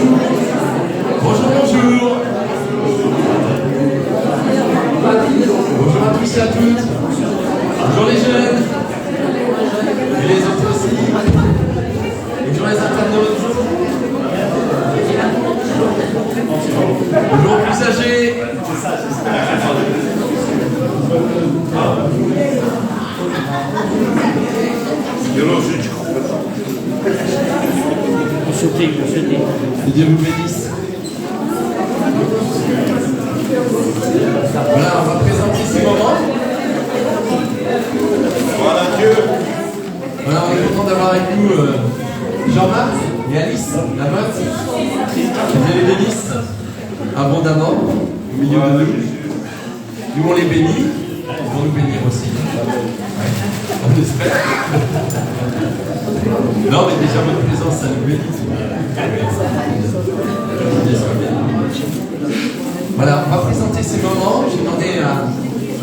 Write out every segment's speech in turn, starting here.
Bonjour, bonjour. Bonjour à tous et à toutes. Bonjour les jeunes. Et les autres aussi. Bonjour les internautes. Bonjour plus âgés. Que Dieu vous bénisse. Voilà, on va présenter ces moments. Voilà Dieu. Voilà, on est content d'avoir avec nous Jean-Marc et Alice, la meute. Que Dieu les bénisse abondamment au milieu de nous. Nous on les bénit, ils vont nous bénir aussi. Ouais, on espère. Non, mais déjà votre présence, ça nous bénit. Voilà, on va présenter ces moments. J'ai demandé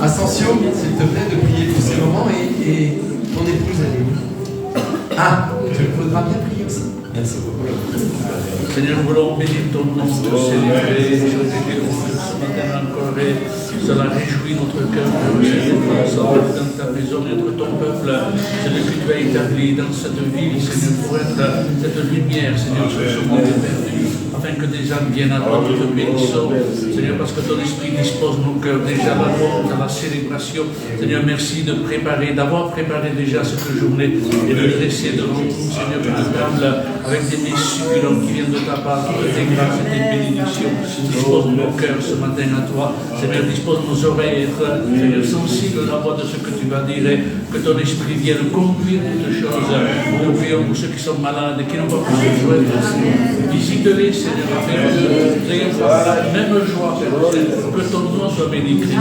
à Sensio, s'il te plaît, de prier pour ces moments et ton épouse, elle est où? Ah, tu voudras bien prier aussi. Merci beaucoup. Seigneur, nous voulons bénir ton nom, te célébrer, ce matin encore, et cela réjouit notre cœur de nous ensemble dans ta maison, être ton peuple, Seigneur, que tu as établi dans cette ville, Seigneur, pour être cette lumière, Seigneur, sur ce monde perdu, afin que des âmes viennent à toi, nous te bénissons, Seigneur, parce que ton esprit dispose nos cœurs déjà à la louange, à la célébration. Seigneur, merci d'avoir préparé déjà cette journée et de dresser devant nous, Seigneur, une table avec des mets succulents qui viennent de ta part, toutes tes grâces et tes bénédictions. Dispose nos cœurs ce matin à toi. Seigneur, dispose nos oreilles, être, Seigneur, sensibles à la voix de ce que tu vas dire, et que ton esprit vienne conduire toutes choses. Nous prions pour ceux qui sont malades et qui n'ont pas pu se joindre. Visite-les, Seigneur, afin que nous ayons la même joie, Père, que ton nom soit béni, Christ.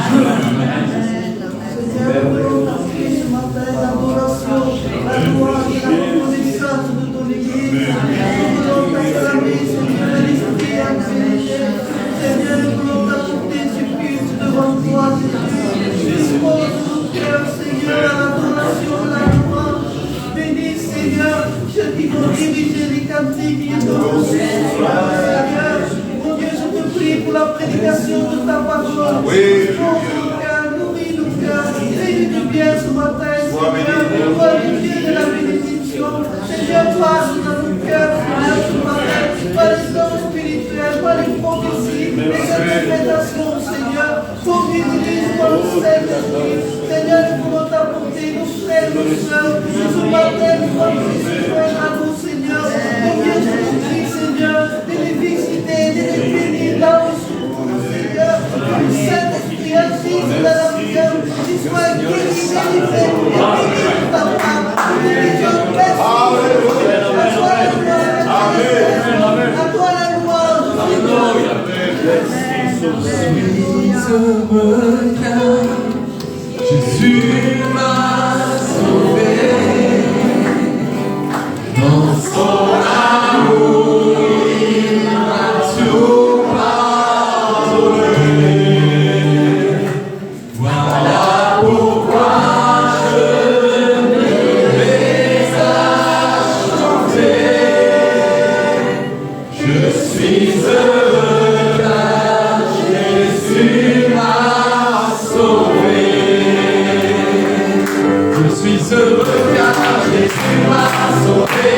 Seigneur, nous voulons t'apporter ce culte devant toi, dispose nos cœurs, Seigneur, à l'adoration, à la louange. Bénis, Seigneur, ceux qui vont diriger les cantiques et de Seigneur, mon Dieu, je te prie pour la prédication de ta parole. Change nos cœurs, nourris nos cœurs, fais du bien ce matin, Seigneur, toi le Dieu de la bénédiction. Seigneur, parle dans nos cœurs, Seigneur, ce matin, par les dons spirituels, par les prophéties, les interprétations, Seigneur, conduis-nous par le Saint-Esprit. Seigneur, nous voulons t'apporter nos frères, nos soeurs, ce matin, nous voulons se joindre à nous, Seigneur. Mon Dieu, je te prie, Seieur, de les visiter, de les bénir dans le secours, Seigneur. Le Saint-Esprit agisse dans la prière, qu'il soit guéri, délivré, et béni par ta femme. Jésus m'a sauvé dans son amour, il m'a tout pardonné. Voilà pourquoi je me mets à chanter. Je suis heureux car Jésus m'a sauvé. Je suis heureux car Jésus m'a sauvé.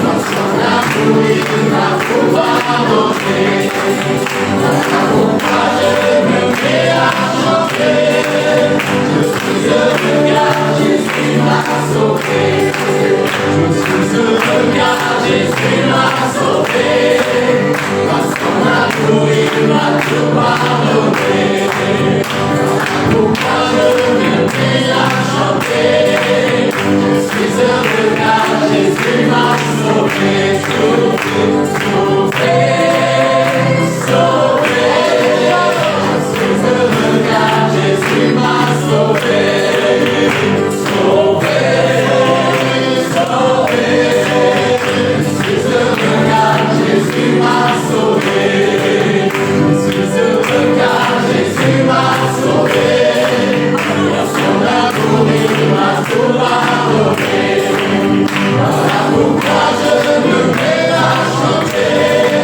Dans son amour, il m'a tout pardonné. Voilà pourquoi je me mets à chanter. Je suis heureux car Jésus m'a sauvé. Je suis heureux car Jésus m'a sauvé. Dans son amour, il m'a tout pardonné. Voilà pourquoi je me mets à chanter. Je suis heureux car Jésus m'a sauvé, sauvé, sauvé, sauvé. Je suis heureux car Jésus m'a sauvé, sauvé, sauvé. Je suis heureux car Jésus m'a sauvé. Je suis heureux car Jésus m'a sauvé. Dans son amour, il m'a tout pardonné. Voilà pourquoi je me mets à chanter.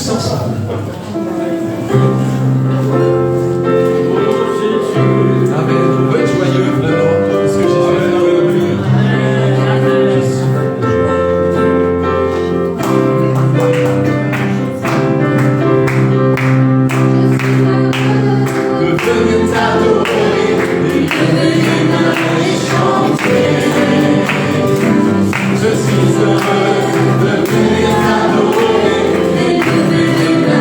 tous ensemble. Amen. On peut être joyeux, vraiment, parce que Jésus est revenu. De venir t'adorer, et chanter. Je suis heureux de venir t'adorer et de venir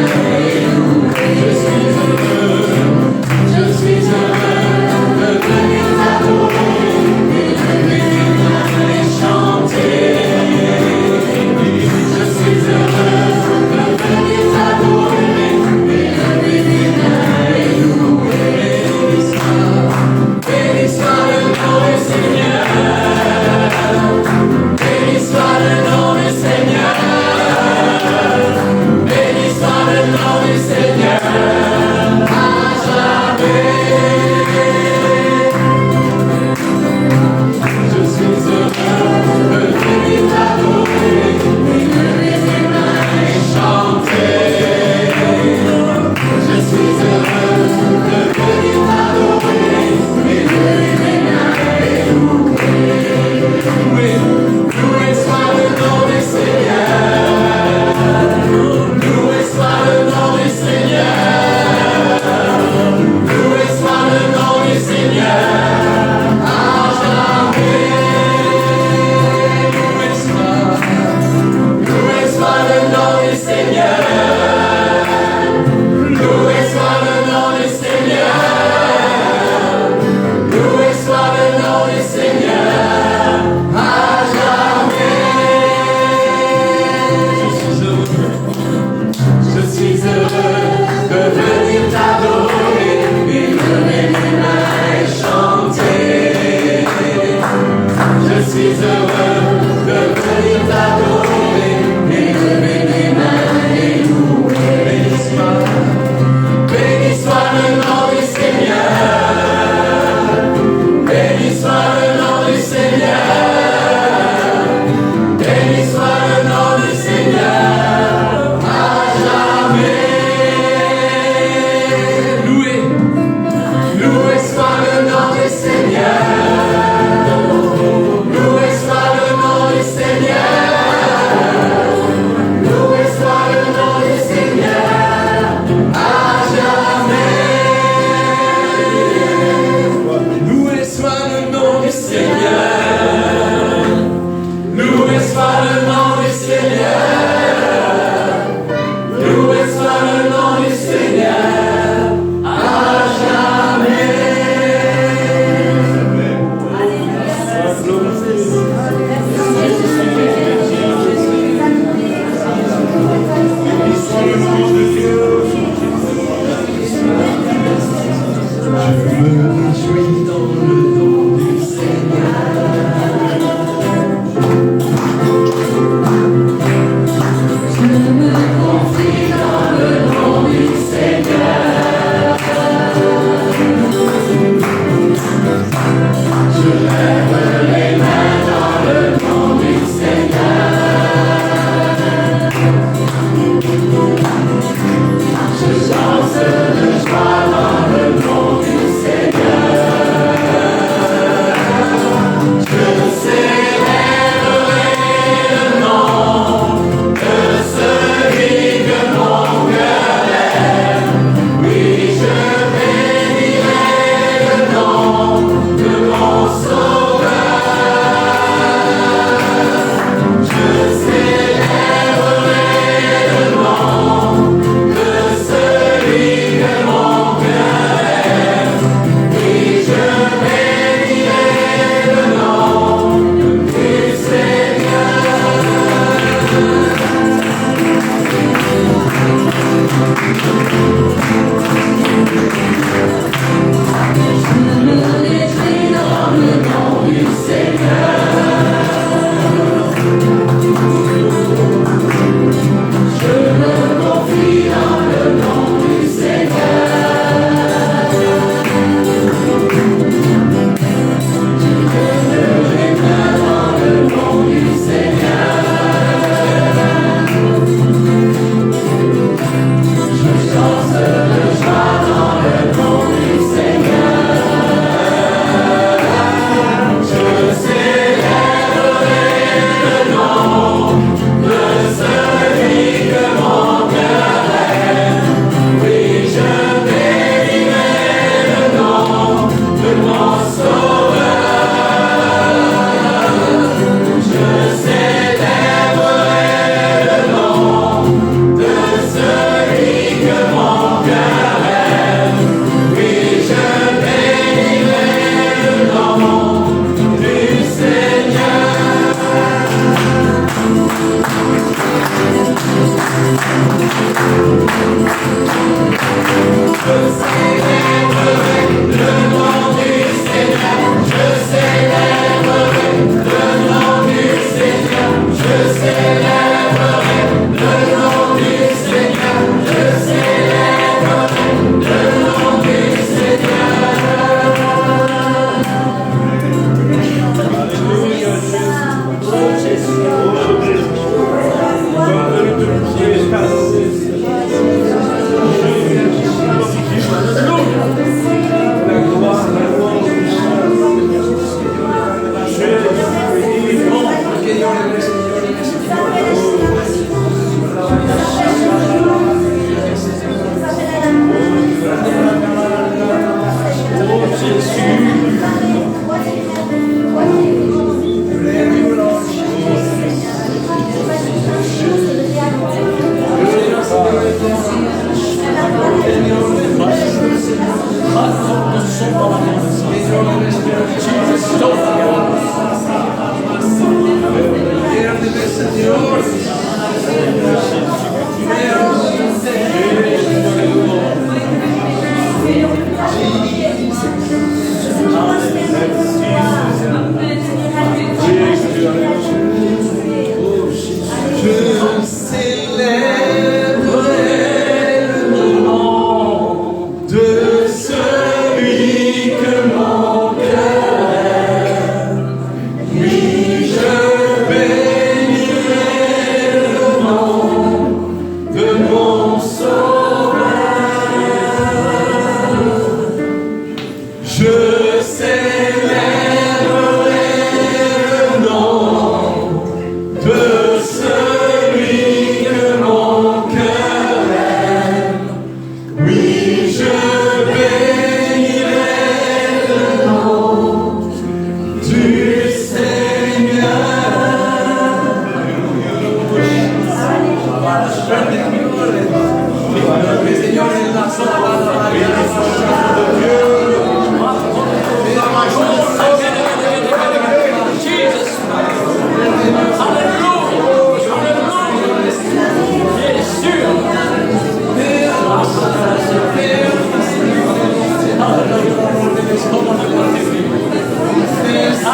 Je célébrerai le nom de celui que mon cœur aime. Oui, je bénirai le nom de mon Sauveur. Je célébrerai le nom de celui que mon cœur aime. Oui, je bénirai le nom du Seigneur. Jesus.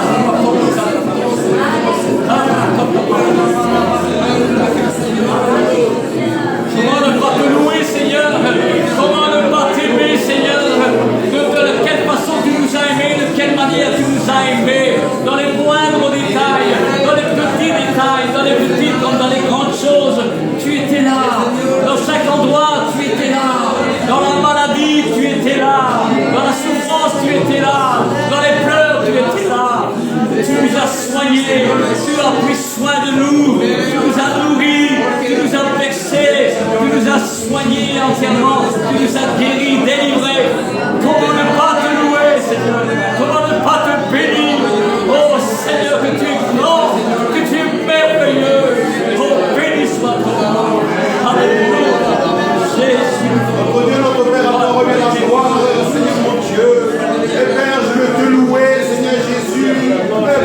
Comment ne pas te louer, Seigneur? Comment ne pas t'aimer, Seigneur? De quelle façon tu nous as aimés, de quelle manière tu nous as aimés, dans les moindres détails, dans les petits détails, dans les petites comme dans les grandes choses. Tu étais là, dans chaque endroit, tu étais là, dans la maladie, tu étais là, dans la souffrance, tu étais là, dans les pleurs, tu étais là. Tu nous as soignés, tu as pris soin de nous, tu nous as nourris, tu nous as vexés, tu nous as soignés entièrement, tu nous as guéris, délivrés. Comment ne pas te louer, Seigneur? Comment ne pas te bénir? Oh Seigneur, que tu es grand, que tu es merveilleux. Oh, béni soit ton nom. Alléluia. Jésus. Notre Dieu, notre Père, à toi remet la gloire, Seigneur mon Dieu. Et Père, je veux te louer, Seigneur Jésus,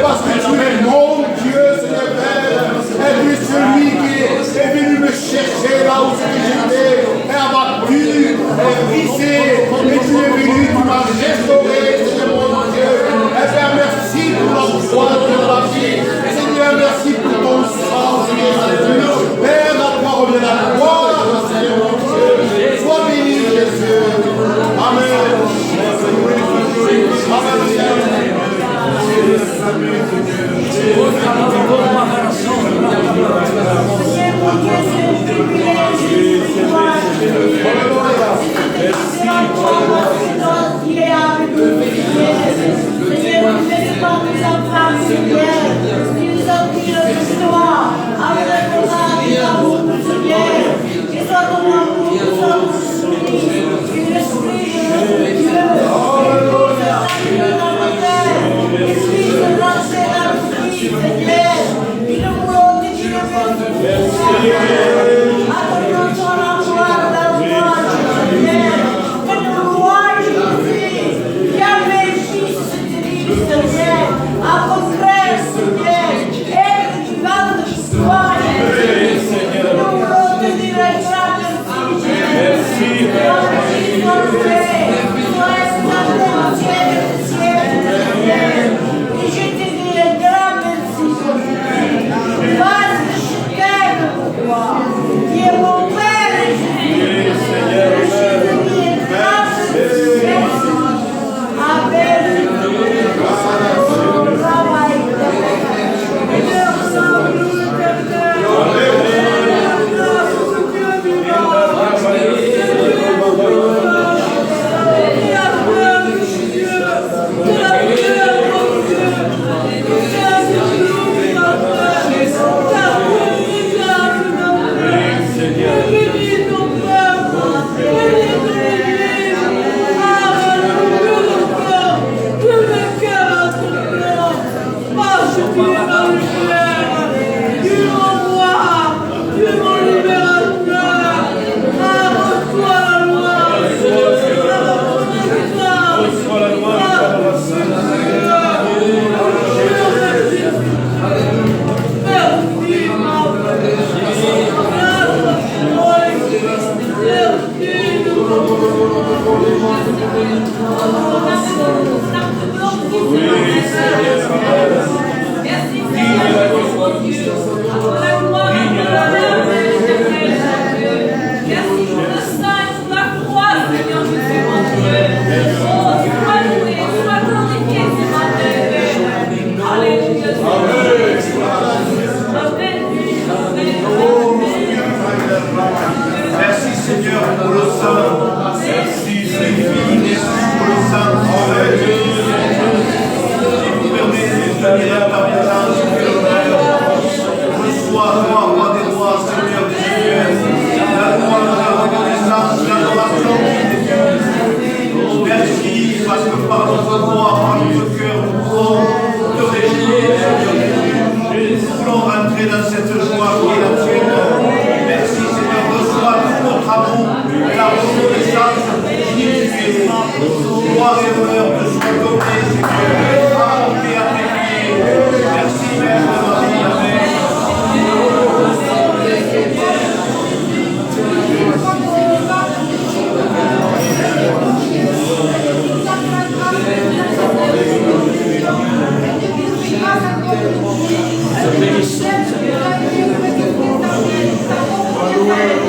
parce que tu es mon Dieu, Seigneur Père. Et puis celui qui est venu me chercher là où j'étais, et abattu, et brisé, parce que par notre voix, par notre cœur, nous pouvons te réjouir. Nous voulons rentrer dans cette joie qui est la tienne. Merci Seigneur, reçois tout notre amour et la reconnaissance qui tu es. Gloire et honneur te soient donnés, Seigneur. Apportés à tes pieds. Merci Père de ma vie. Amen.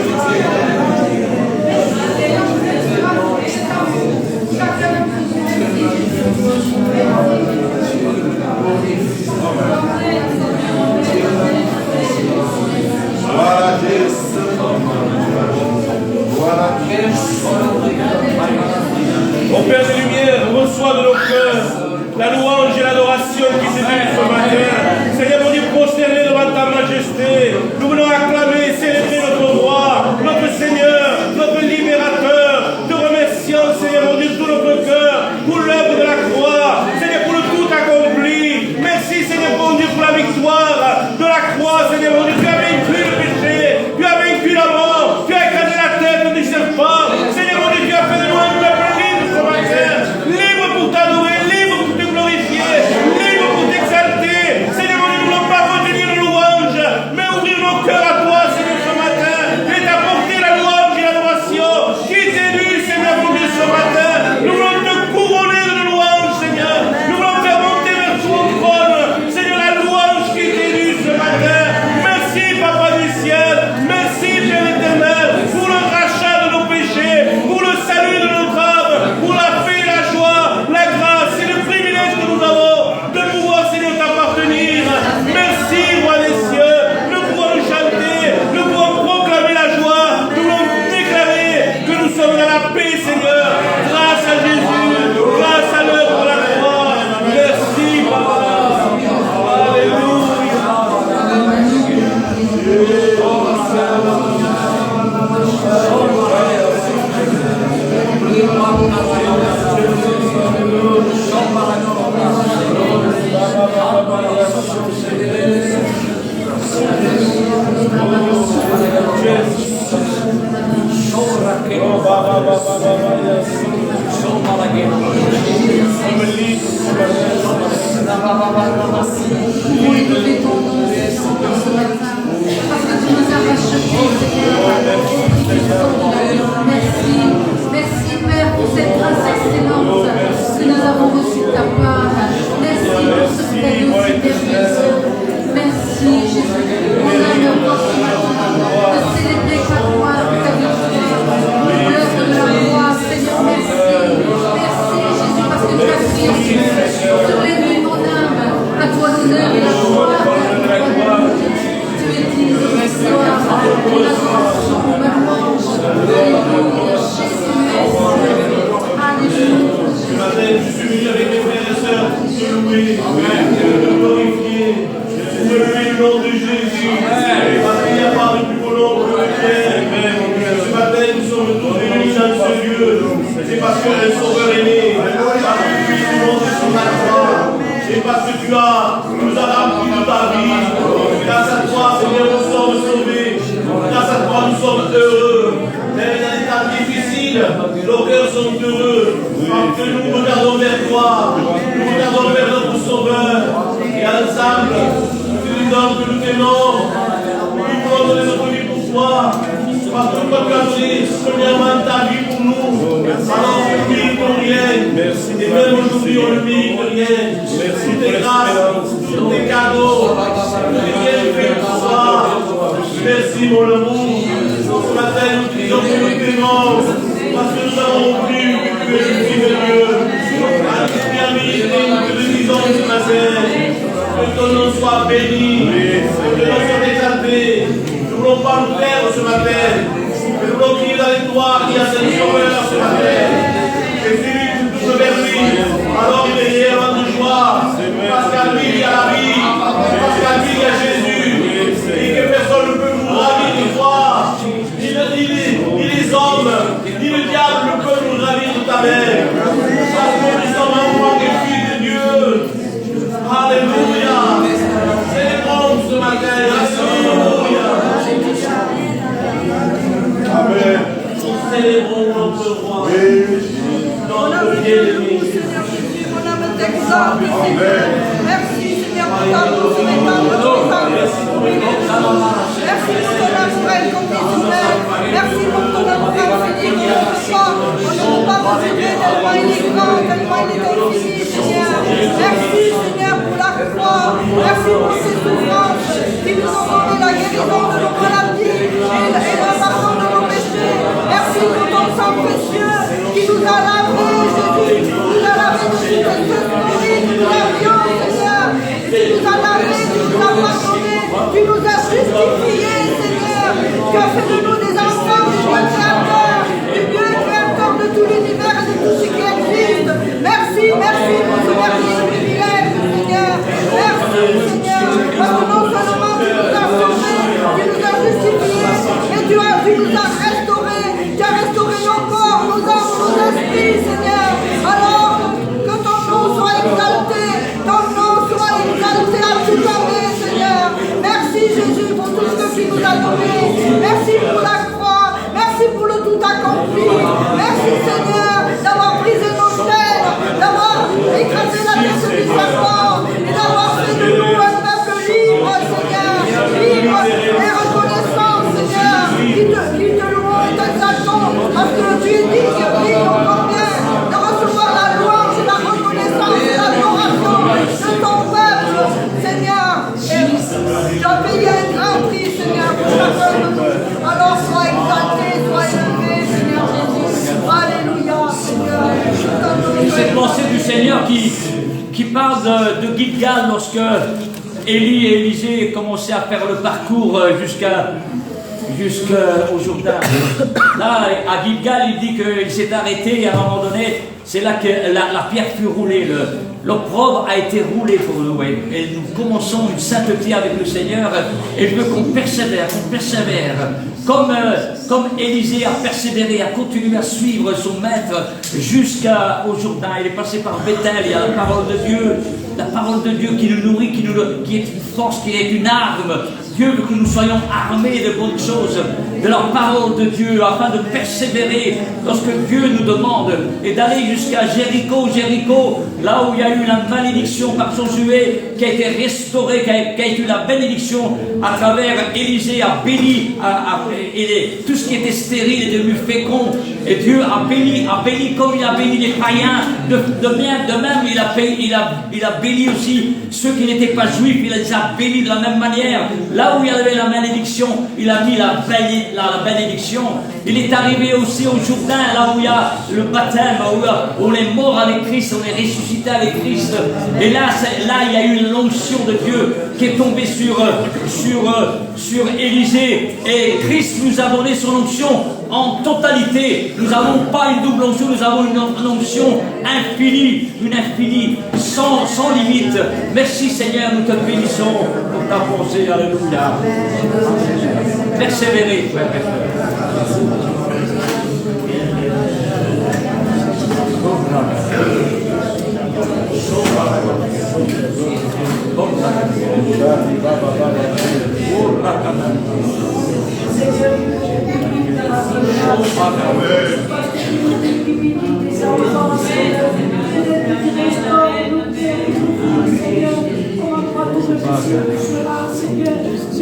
Voilà Jésus. Voilà Ô Père des Lumières, reçois de nos cœurs la louange et l'adoration qui s'élèvent ce matin. Seigneur mon Dieu, prosterné devant ta majesté, nous voulons acclamer, célébrer notre roi, notre Seigneur, notre libérateur. Te remercions, Seigneur mon Dieu, de tout notre cœur, pour l'œuvre de la croix, Seigneur, pour le tout accompli. Merci, Seigneur mon Dieu, pour la victoire de la croix, Seigneur mon Dieu. Tu as vaincu le péché, tu as vaincu la mort, tu as écrasé la tête du serpent. Seigneur mon Dieu, tu as fait de nous un peuple libre ce matin, libre pour t'adorer, libre pour te glorifier, libre pour t'exalter. Seigneur mon Dieu, nous ne voulons pas retenir le louange, mais ouvrir nos cœurs à toi, Seigneur, ce matin, et t'apporter la louange et l'adoration qui t'est due, Seigneur mon Dieu, ce matin. Nous voulons te couronner de louange, Seigneur. Nous voulons faire monter vers ton trône, Seigneur, la louange qui t'est due ce matin. Merci, Papa du ciel. Merci, Père éternel, pour le rachat de nos péchés, pour le salut de notre âme, pour la paix, la joie, la grâce et le privilège que nous avons de pouvoir, Seigneur, t'appartenir. Merci, Roi des cieux. Nous pouvons chanter, nous pouvons proclamer la joie, nous pouvons déclarer que nous sommes dans la paix, Seigneur, grâce à Jésus, grâce à l'œuvre de la croix. Merci, Papa. Alléluia. Élever ton nom, Seigneur, ce matin, parce que tu nous as rachetés, Seigneur. Merci, merci Père pour cette grâce excellente que nous avons reçue de ta part. Merci pour ce que tu as donné aussi merveilleux. Merci Jésus. On a le temps ce matin de célébrer ta gloire, ta victoire, l'œuvre de la croix, Seigneur. Merci, merci Jésus, parce que tu as pris aussi sur les nuits mon âme. À toi l'honneur et la gloire. Tu es digne de l'histoire, de l'adoration, de la louange. Alléluia, Jésus, merci. Alléluia. Ce matin, je suis venu avec mes frères et sœurs pour te louer, pour te glorifier, pour te louer le nom de Jésus. Parce qu'il n'y a pas de plus beau nom que le tien. Ce matin, nous sommes tous réunis dans ce lieu. C'est parce qu'un sauveur est né, parce que tu es monté sur la croix. C'est parce que tu nous as rempli de ta vie. Grâce à toi, Seigneur, nous sommes sauvés. Grâce à toi, nous sommes heureux. Même dans des temps difficiles, nos cœurs sont heureux. Parce que nous regardons vers toi. Nous regardons vers notre Sauveur. Et ensemble, nous te disons que nous t'aimons. Nous voulons donner notre vie pour toi. Parce que toi, tu as donné premièrement ta vie pour nous. Alors, on ne mérite rien. Et même aujourd'hui, on ne mérite rien. Toutes tes grâces, tous tes cadeaux, tous tes bienfaits pour toi. Merci, mon amour. Ce matin, nous te disons que nous t'aimons. Parce que nous avons cru que tu es le Fils de Dieu. À la vérité, nous te le disons ce matin. Que ton nom soit béni. Que ton nom soit exalté. Nous ne voulons pas nous perdre ce matin. Nous voulons crier dans les toits qui a cette sauveur ce matin. Et celui qui nous touche vers lui, alors il est réellement de joie. Parce qu'à lui, il y a la vie. Parce qu'à lui, il y a Jésus. Et que personne ne peut nous ravir de toi. Ni les hommes, ni le diable ne peuvent nous ravir de ta main. Parce qu'on grâce, Seigneur. Merci, Seigneur, pour ta douce et tendre présence. Merci pour ton amour inconditionnel. Merci pour ton amour infini qui ne peut pas, on ne peut pas mesurer tellement il est grand, tellement il est infini, Seigneur. Merci, Seigneur, pour la croix. Merci pour ces souffrances qui nous ont donné la guérison de nos maladies et le pardon de nos péchés. Merci pour ton sang précieux qui nous a lavé, Jésus, qui nous a lavé de toute cette glorie que nous avions, Seigneur. Tu nous as lavé, tu nous as pardonné, tu nous as justifiés, Seigneur. Tu as fait de nous des enfants du Dieu créateur de tout l'univers et de tout ce qui existe. Merci, merci pour ce merveilleux privilège, Seigneur. Merci, Seigneur, parce que non seulement tu nous as sauvés, tu nous as justifiés, mais tu nous as restaurés. Tu as restauré nos corps, nos âmes, nos esprits, Seigneur. Alors, que ton nom soit exalté, ton nom soit exalté à tout jamais, Seigneur. Merci, Jésus, pour tout ce que tu nous as donné. Merci pour la croix. Merci pour le tout accompli. Merci, Seigneur, d'avoir brisé nos chaînes, d'avoir écrasé la tête du serpent et d'avoir fait de nous un peuple libre, Seigneur. Libre et reconnaissant, Seigneur. Qui te louons, t'exaltons, parce que tu es digne, combien de recevoir la louange et la reconnaissance et l'adoration de ton peuple, Seigneur. Tu as payé un grand prix, Seigneur, pour chacun de nous. Alors sois exalté, sois élevé, Seigneur Jésus. Alléluia, Seigneur. Cette pensée du Seigneur qui parle de Gilgal lorsque Élie et Élisée commençaient à faire le parcours jusqu'au Jourdain. Là, à Gilgal, il dit qu'il s'est arrêté et à un moment donné, c'est là que la pierre fut roulée. L'opprobre a été roulé pour nous. Et nous commençons une sainteté avec le Seigneur. Et je veux qu'on persévère. Comme Élisée a persévéré, a continué à suivre son maître jusqu'au Jourdain. Il est passé par Bethel, il y a la parole de Dieu. La parole de Dieu qui nous nourrit, qui est une force, qui est une arme. Dieu veut que nous soyons armés de bonnes choses, de la parole de Dieu, afin de persévérer lorsque Dieu nous demande, et d'aller jusqu'à Jéricho, là où il y a eu la malédiction par Josué, qui a été restaurée, qui a été la bénédiction à travers Élisée, a béni, tout ce qui était stérile est devenu fécond, et Dieu a béni comme il a béni les païens, de même il a béni aussi ceux qui n'étaient pas juifs, il les a bénis de la même manière. Là où il y avait la malédiction, il a mis la bénédiction. Il est arrivé aussi au Jourdain, là où il y a le baptême, où on est mort avec Christ, on est ressuscité avec Christ. Et là, il y a eu l'onction de Dieu qui est tombée sur Élisée. Et Christ nous a donné son onction en totalité. Nous n'avons pas une double onction, nous avons une onction infinie, sans limite. Merci Seigneur, nous te bénissons pour ta pensée. Alléluia. Persévérer, frère et frère.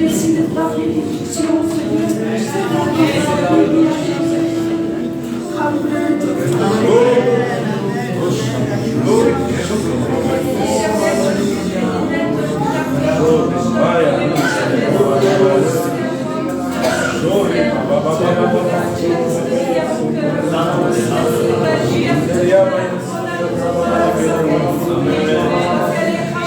Merci de ta bénédiction, Amen.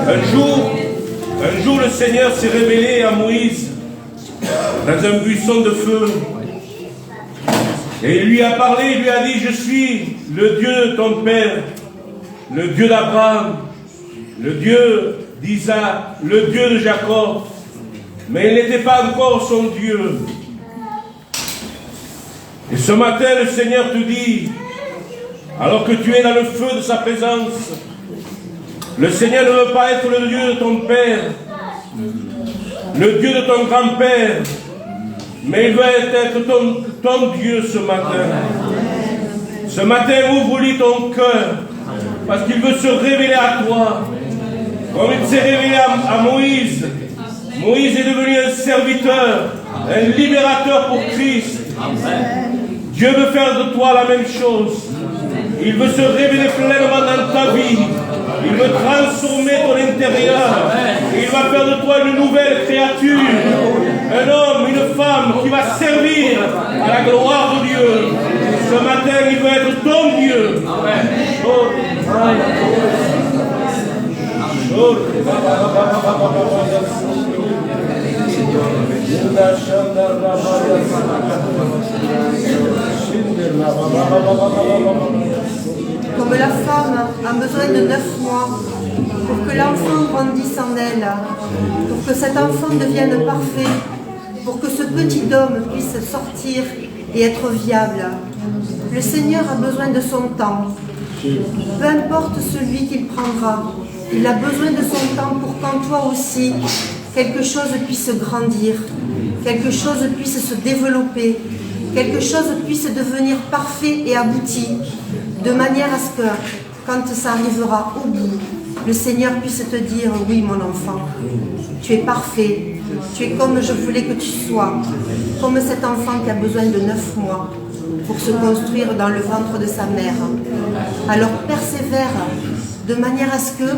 Un jour, le Seigneur s'est révélé à Moïse dans un buisson de feu. Et il lui a parlé, il lui a dit, je suis le Dieu de ton père, le Dieu d'Abraham, le Dieu d'Isaac, le Dieu de Jacob. Mais il n'était pas encore son Dieu. Et ce matin, le Seigneur te dit, alors que tu es dans le feu de sa présence, le Seigneur ne veut pas être le Dieu de ton père, le Dieu de ton grand-père, mais il veut être ton Dieu ce matin. Ce matin, ouvre-lui ton cœur, parce qu'il veut se révéler à toi, comme il s'est révélé à Moïse. Moïse est devenu un serviteur, un libérateur pour Christ. Dieu veut faire de toi la même chose. Il veut se révéler pleinement dans ta vie. Il veut transformer ton intérieur. Il va faire de toi une nouvelle créature. Un homme, une femme qui va servir à la gloire de Dieu. Ce matin, il veut être ton Dieu. Comme la femme a besoin de 9 mois pour que l'enfant grandisse en elle, pour que cet enfant devienne parfait, pour que ce petit homme puisse sortir et être viable. Le Seigneur a besoin de son temps. Peu importe celui qu'il prendra, il a besoin de son temps pour qu'en toi aussi, quelque chose puisse grandir, quelque chose puisse se développer, quelque chose puisse devenir parfait et abouti, de manière à ce que, quand ça arrivera au bout, le Seigneur puisse te dire, oui mon enfant, tu es parfait, tu es comme je voulais que tu sois, comme cet enfant qui a besoin de 9 mois pour se construire dans le ventre de sa mère. Alors persévère, de manière à ce que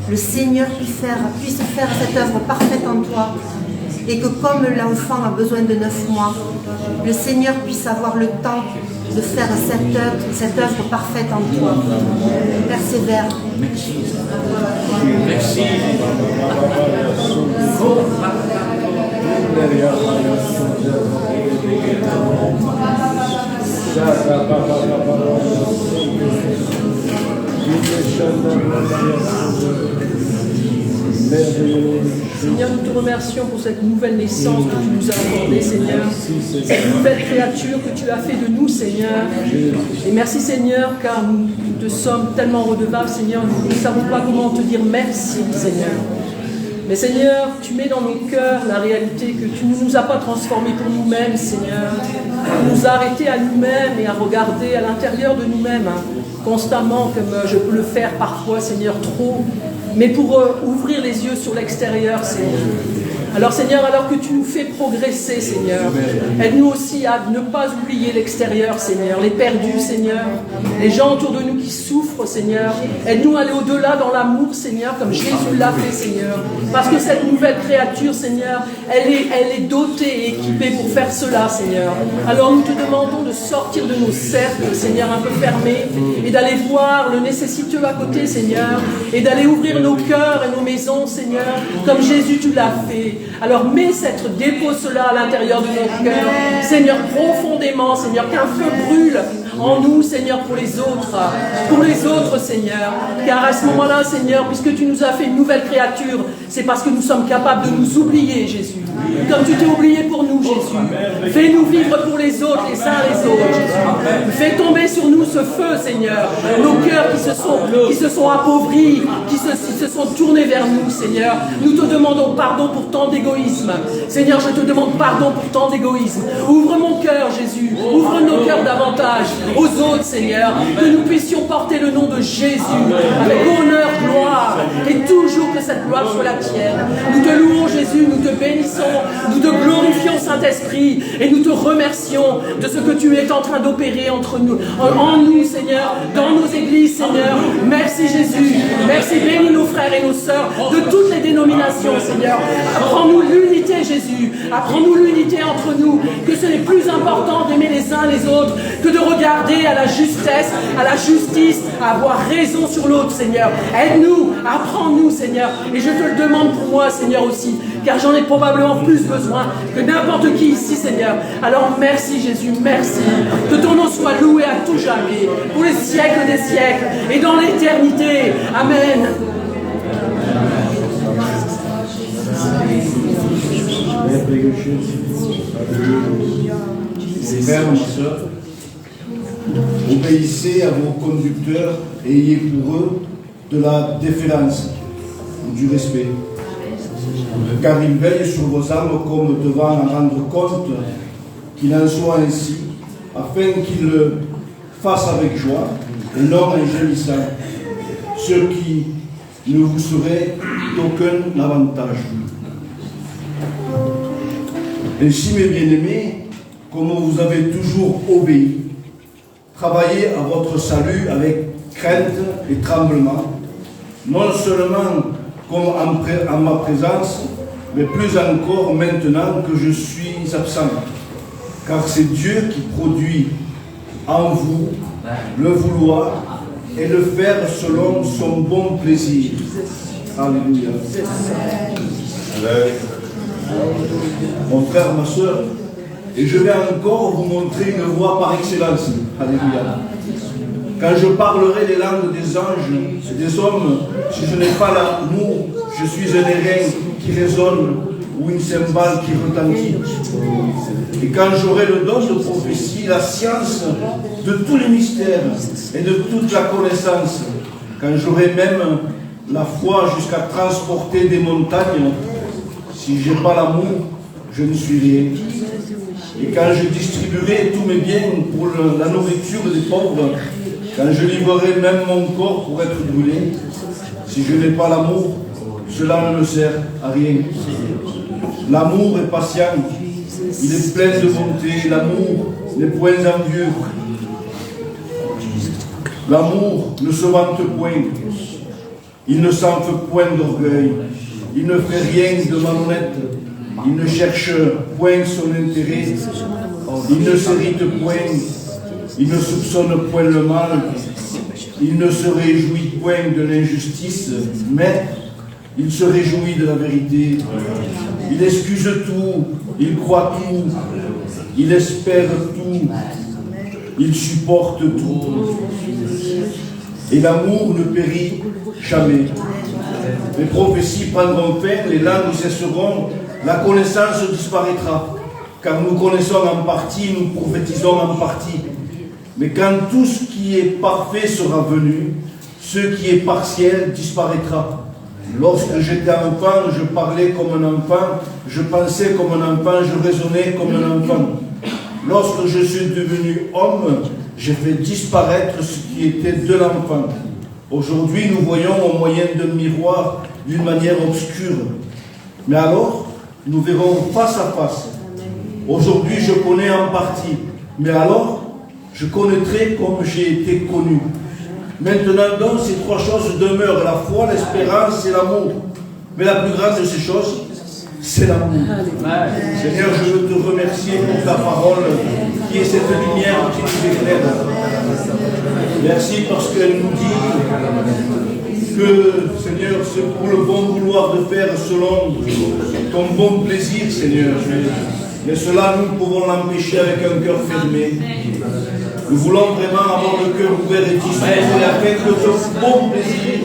le Seigneur puisse faire cette œuvre parfaite en toi, et que comme l'enfant a besoin de 9 mois, le Seigneur puisse avoir le temps de faire cette œuvre parfaite en toi. Persévère. Merci. Merci. Seigneur, nous te remercions pour cette nouvelle naissance que tu nous as accordée, Seigneur. Cette nouvelle créature que tu as fait de nous, Seigneur. Et merci, Seigneur, car nous te sommes tellement redevables, Seigneur. Nous ne savons pas comment te dire merci, Seigneur. Mais Seigneur, tu mets dans nos cœurs la réalité que tu ne nous as pas transformés pour nous-mêmes, Seigneur. Tu nous as arrêtés à nous-mêmes et à regarder à l'intérieur de nous-mêmes, constamment, comme je peux le faire parfois, Seigneur, trop. Mais pour ouvrir les yeux sur l'extérieur, Seigneur. Alors Seigneur, alors que tu nous fais progresser, Seigneur, aide-nous aussi à ne pas oublier l'extérieur, Seigneur, les perdus, Seigneur, les gens autour de nous qui souffrent, Seigneur. Aide-nous à aller au-delà dans l'amour, Seigneur, comme Jésus l'a fait, Seigneur. Parce que cette nouvelle créature, Seigneur, elle est dotée et équipée pour faire cela, Seigneur. Alors nous te demandons de sortir de nos cercles, Seigneur, un peu fermés, et d'aller voir le nécessiteux à côté, Seigneur, et d'aller ouvrir nos cœurs et nos maisons, Seigneur, comme Jésus tu l'as fait. Alors dépose cela à l'intérieur de nos cœurs, Seigneur, profondément, Seigneur, qu'un feu brûle en nous, Seigneur, pour les autres, Seigneur, car à ce moment-là, Seigneur, puisque tu nous as fait une nouvelle créature, c'est parce que nous sommes capables de nous oublier, Jésus, comme tu t'es oublié pour nous, Jésus. Fais-nous vivre pour les autres, les uns les autres, Jésus. Fais tomber sur nous ce feu, Seigneur, nos cœurs qui se sont appauvris, qui se sont tournés vers nous, Seigneur. Nous te demandons pardon pour tant d'égoïsme. Seigneur, je te demande pardon pour tant d'égoïsme. Ouvre mon cœur, Jésus. Ouvre nos cœurs davantage aux autres, Seigneur. Que nous puissions porter le nom de Jésus avec honneur, gloire, et toujours que cette gloire soit la tienne. Nous te louons, Jésus, nous te bénissons, nous te glorifions, Saint-Esprit, et nous te remercions de ce que tu es en train d'opérer entre nous, en nous, Seigneur, dans nos églises, Seigneur. Merci, Jésus. Merci, bénis nos frères frères et nos sœurs de toutes les dénominations, Seigneur. Apprends-nous l'unité, Jésus. Apprends-nous l'unité entre nous, que ce n'est plus important d'aimer les uns les autres que de regarder à la justesse, à la justice, à avoir raison sur l'autre, Seigneur. Aide-nous, apprends-nous, Seigneur. Et je te le demande pour moi, Seigneur, aussi, car j'en ai probablement plus besoin que n'importe qui ici, Seigneur. Alors merci, Jésus, merci. Que ton nom soit loué à tout jamais, pour les siècles des siècles et dans l'éternité. Amen. Frères, ma soeur, obéissez à vos conducteurs et ayez pour eux de la déférence, du respect. Car ils veillent sur vos âmes comme devant en rendre compte, qu'il en soit ainsi, afin qu'ils le fassent avec joie et non en gémissant, ce qui ne vous serait d'aucun avantage. Ainsi, mes bien-aimés, comme vous avez toujours obéi, travaillez à votre salut avec crainte et tremblement, non seulement comme en ma présence, mais plus encore maintenant que je suis absent. Car c'est Dieu qui produit en vous le vouloir et le faire selon son bon plaisir. Alléluia. Mon frère, ma soeur, et je vais encore vous montrer une voie par excellence. Alléluia. Quand je parlerai les langues des anges et des hommes, si je n'ai pas l'amour, je suis un airain qui résonne ou une cymbale qui retentit. Et quand j'aurai le don de prophétie, la science de tous les mystères et de toute la connaissance, quand j'aurai même la foi jusqu'à transporter des montagnes, si je n'ai pas l'amour, je ne suis rien. Et quand je distribuerai tous mes biens pour la nourriture des pauvres, quand je livrerai même mon corps pour être brûlé, si je n'ai pas l'amour, cela ne me sert à rien. L'amour est patient, il est plein de bonté, l'amour n'est point envieux. L'amour ne se vante point, il ne s'enfle point d'orgueil, il ne fait rien de malhonnête, il ne cherche point son intérêt, il ne s'irrite point, il ne soupçonne point le mal, il ne se réjouit point de l'injustice, mais il se réjouit de la vérité. Il excuse tout, il croit tout, il espère tout, il supporte tout. Et l'amour ne périt jamais. Les prophéties prendront fin, les langues cesseront, la connaissance disparaîtra. Car nous connaissons en partie, nous prophétisons en partie. Mais quand tout ce qui est parfait sera venu, ce qui est partiel disparaîtra. Lorsque j'étais enfant, je parlais comme un enfant, je pensais comme un enfant, je raisonnais comme un enfant. Lorsque je suis devenu homme, j'ai fait disparaître ce qui était de l'enfant. Aujourd'hui, nous voyons au moyen d'un miroir d'une manière obscure. Mais alors, nous verrons face à face. Aujourd'hui, je connais en partie. Mais alors, je connaîtrai comme j'ai été connu. Maintenant donc, ces trois choses demeurent, la foi, l'espérance et l'amour. Mais la plus grande de ces choses, c'est l'amour. Seigneur, je veux te remercier pour ta parole, qui est cette lumière qui nous éclaire. Merci parce qu'elle nous dit que, Seigneur, c'est pour le bon vouloir de faire selon ton bon plaisir, Seigneur. Mais cela, nous pouvons l'empêcher avec un cœur fermé. Nous voulons vraiment avoir le cœur ouvert et disposé afin que ton bon plaisir,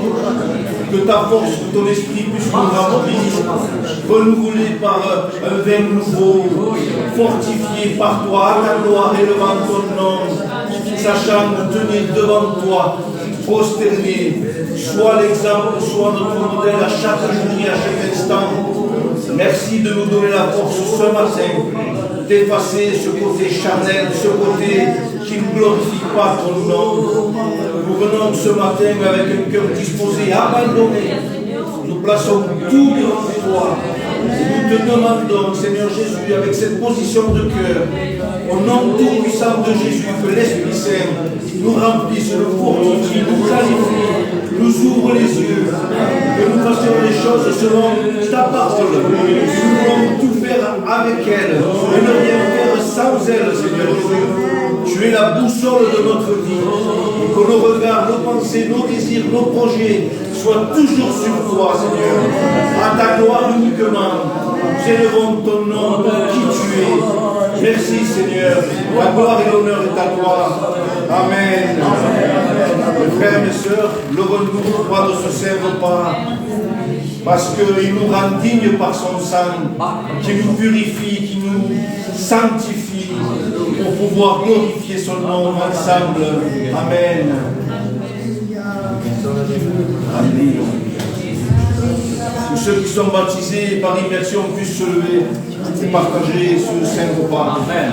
que ta force, que ton esprit puisse nous remplir, renouvelé par un vin nouveau, fortifié par toi, à ta gloire, élevant ton nom, sachant nous tenir devant toi, prosterner, soit l'exemple, soit notre modèle à chaque jour et à chaque instant. Merci de nous donner la force ce matin d'effacer ce côté charnel, ce côté qui ne glorifie pas ton nom. Nous venons ce matin avec un cœur disposé, abandonné. Nous plaçons tout devant toi. Et nous te demandons, Seigneur Jésus, avec cette position de cœur, au nom tout-puissant de Jésus, que l'Esprit Saint nous remplisse, nous fortifie, nous clarifie, nous ouvre les yeux, que nous choses selon ta parole. Nous voulons tout faire avec elle et ne rien faire sans elle, Seigneur Jésus. Tu es la boussole de notre vie. Et que nos regards, nos pensées, nos désirs, nos projets soient toujours sur toi, Seigneur. À ta gloire uniquement. Nous élevons ton nom pour qui tu es. Merci, Seigneur. La gloire et l'honneur est à toi. Amen. Mes frères, mes sœurs, levons-nous droit de ce saint repas. Parce qu'il nous rend dignes par son sang, qui nous purifie, qui nous sanctifie, pour pouvoir glorifier son nom ensemble. Amen. Amen. Que ceux qui sont baptisés par immersion puissent se lever et partager ce saint repas. Amen.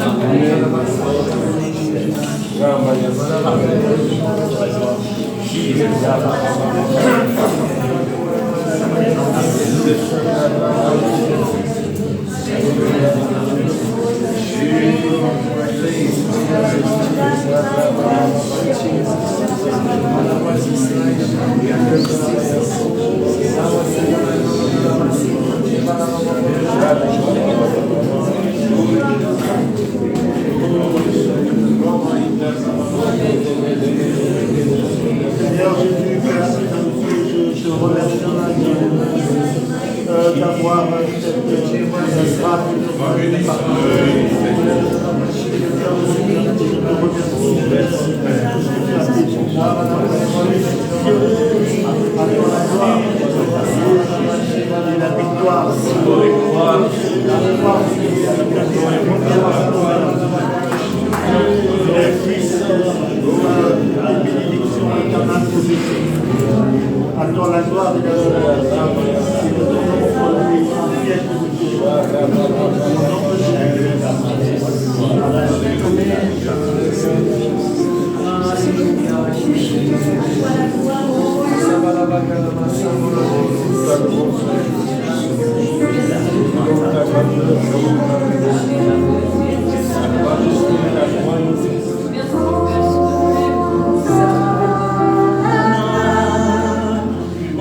Seigneur Jésus, merci je te remercie d'avoir cette grâce la victoire. Les puissances, la bénédiction éternelle positive. À toi la gloire et la honneur. Et nous donnons pour la fière de Dieu. Au nom de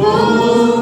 Oh,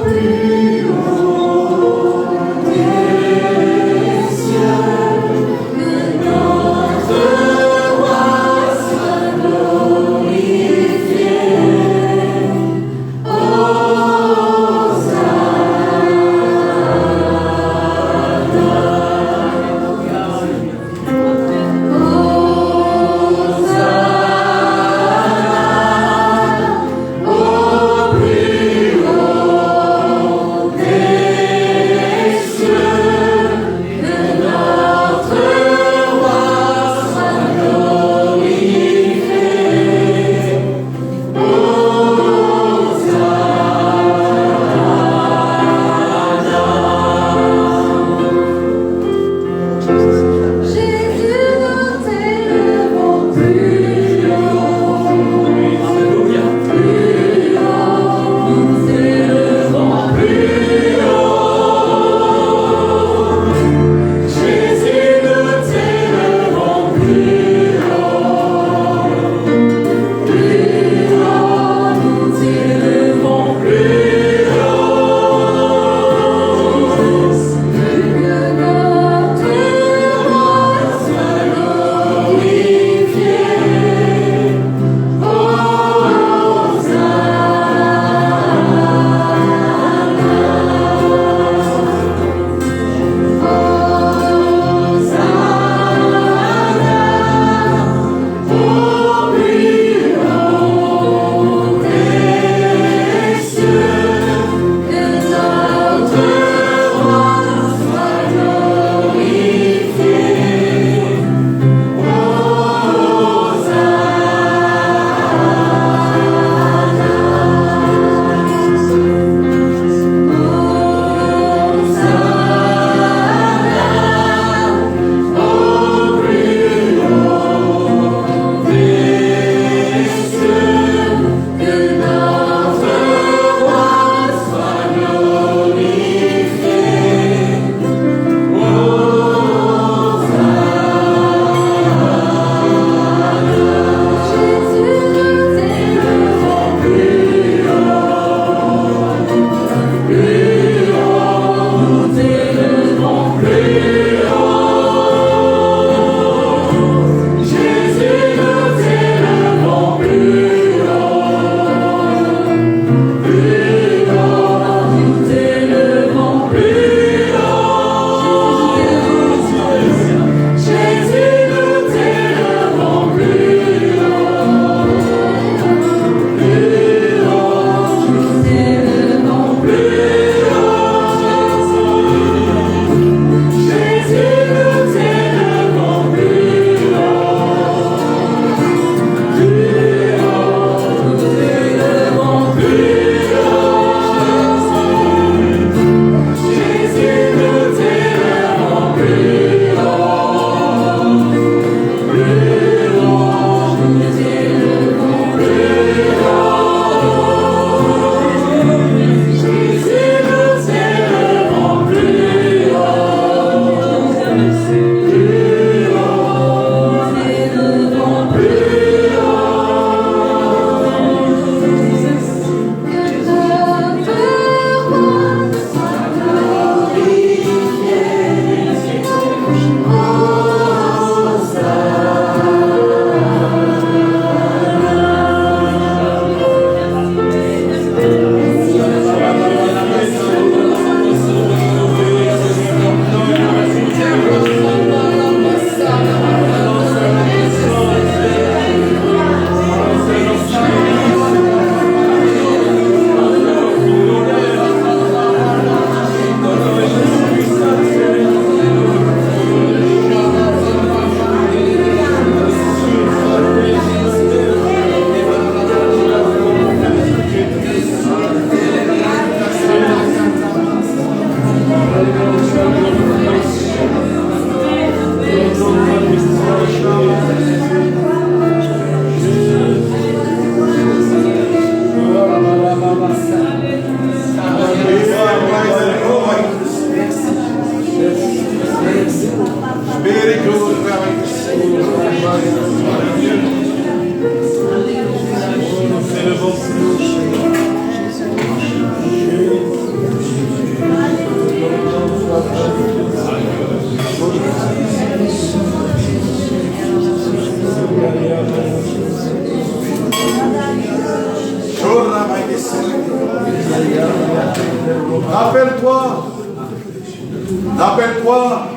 Rappelle-toi,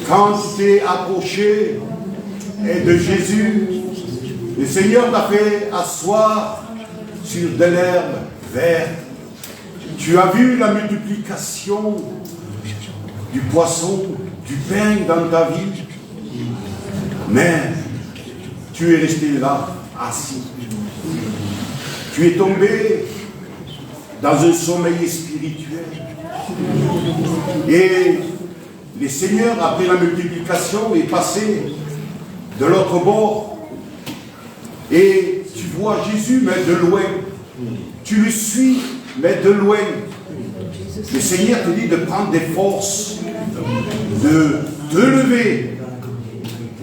quand tu t'es approché de Jésus, le Seigneur t'a fait asseoir sur de l'herbe verte. Tu as vu la multiplication du poisson, du pain dans ta vie, mais tu es resté là, assis. Tu es tombé dans un sommeil spirituel. Et le Seigneur, après la multiplication, est passé de l'autre bord. Et tu vois Jésus, mais de loin. Tu le suis, mais de loin. Le Seigneur te dit de prendre des forces, de te lever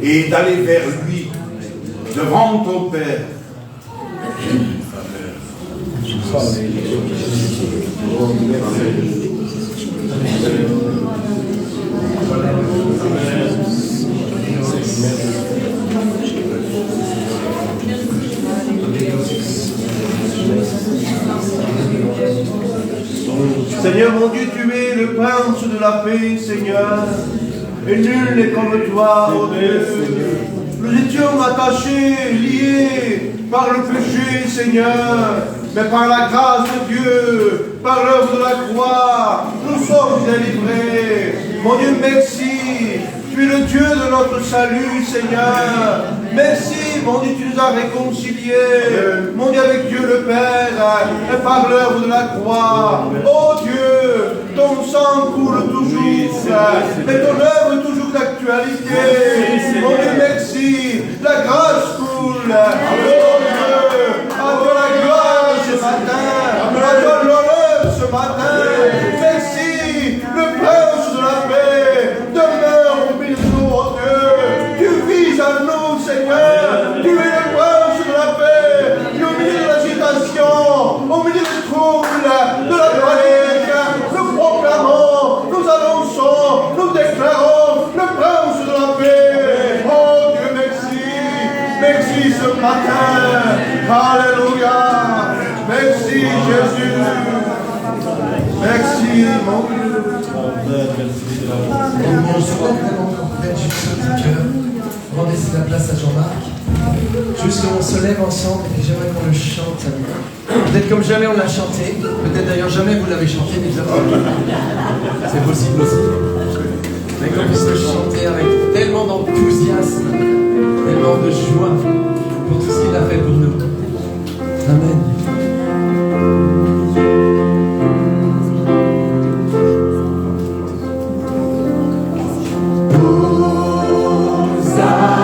et d'aller vers lui, devant ton Père. Seigneur mon Dieu, tu es le prince de la paix, Seigneur, et nul n'est comme toi, ô Dieu. Nous étions attachés, liés par le péché, Seigneur, mais par la grâce de Dieu, par l'œuvre de la croix, nous sommes délivrés. Mon Dieu, merci. Tu es le Dieu de notre salut, Seigneur. Merci, mon Dieu, tu nous as réconciliés, mon Dieu, avec Dieu le Père, et par l'œuvre de la croix. Oh Dieu, ton sang coule toujours, et ton œuvre est toujours d'actualité. Mon Dieu, merci. La grâce coule. Oh Dieu, à toi la gloire ce matin, à toi l'honneur ce matin. Merci, le prince de la paix demeure au milieu de nous, oh Dieu. Tu vis à nous, Seigneur. Tu es le prince de la paix. Tu es au milieu de l'agitation, au milieu du trouble, de la panique. Nous proclamons, nous annonçons, nous déclarons le prince de la paix. Oh Dieu, merci. Merci ce matin. Alléluia. Merci Jésus. Merci mon Dieu. On se voit vraiment peut-être juste un petit cœur. On va laisser la place à Jean-Marc. Juste qu'on se lève ensemble et j'aimerais qu'on le chante. Peut-être comme jamais on l'a chanté. Peut-être d'ailleurs jamais vous l'avez chanté, mais c'est possible aussi. Mais qu'on puisse le chanter avec tellement d'enthousiasme, tellement de joie pour tout ce qu'il a fait pour nous. Amen. Hosanna.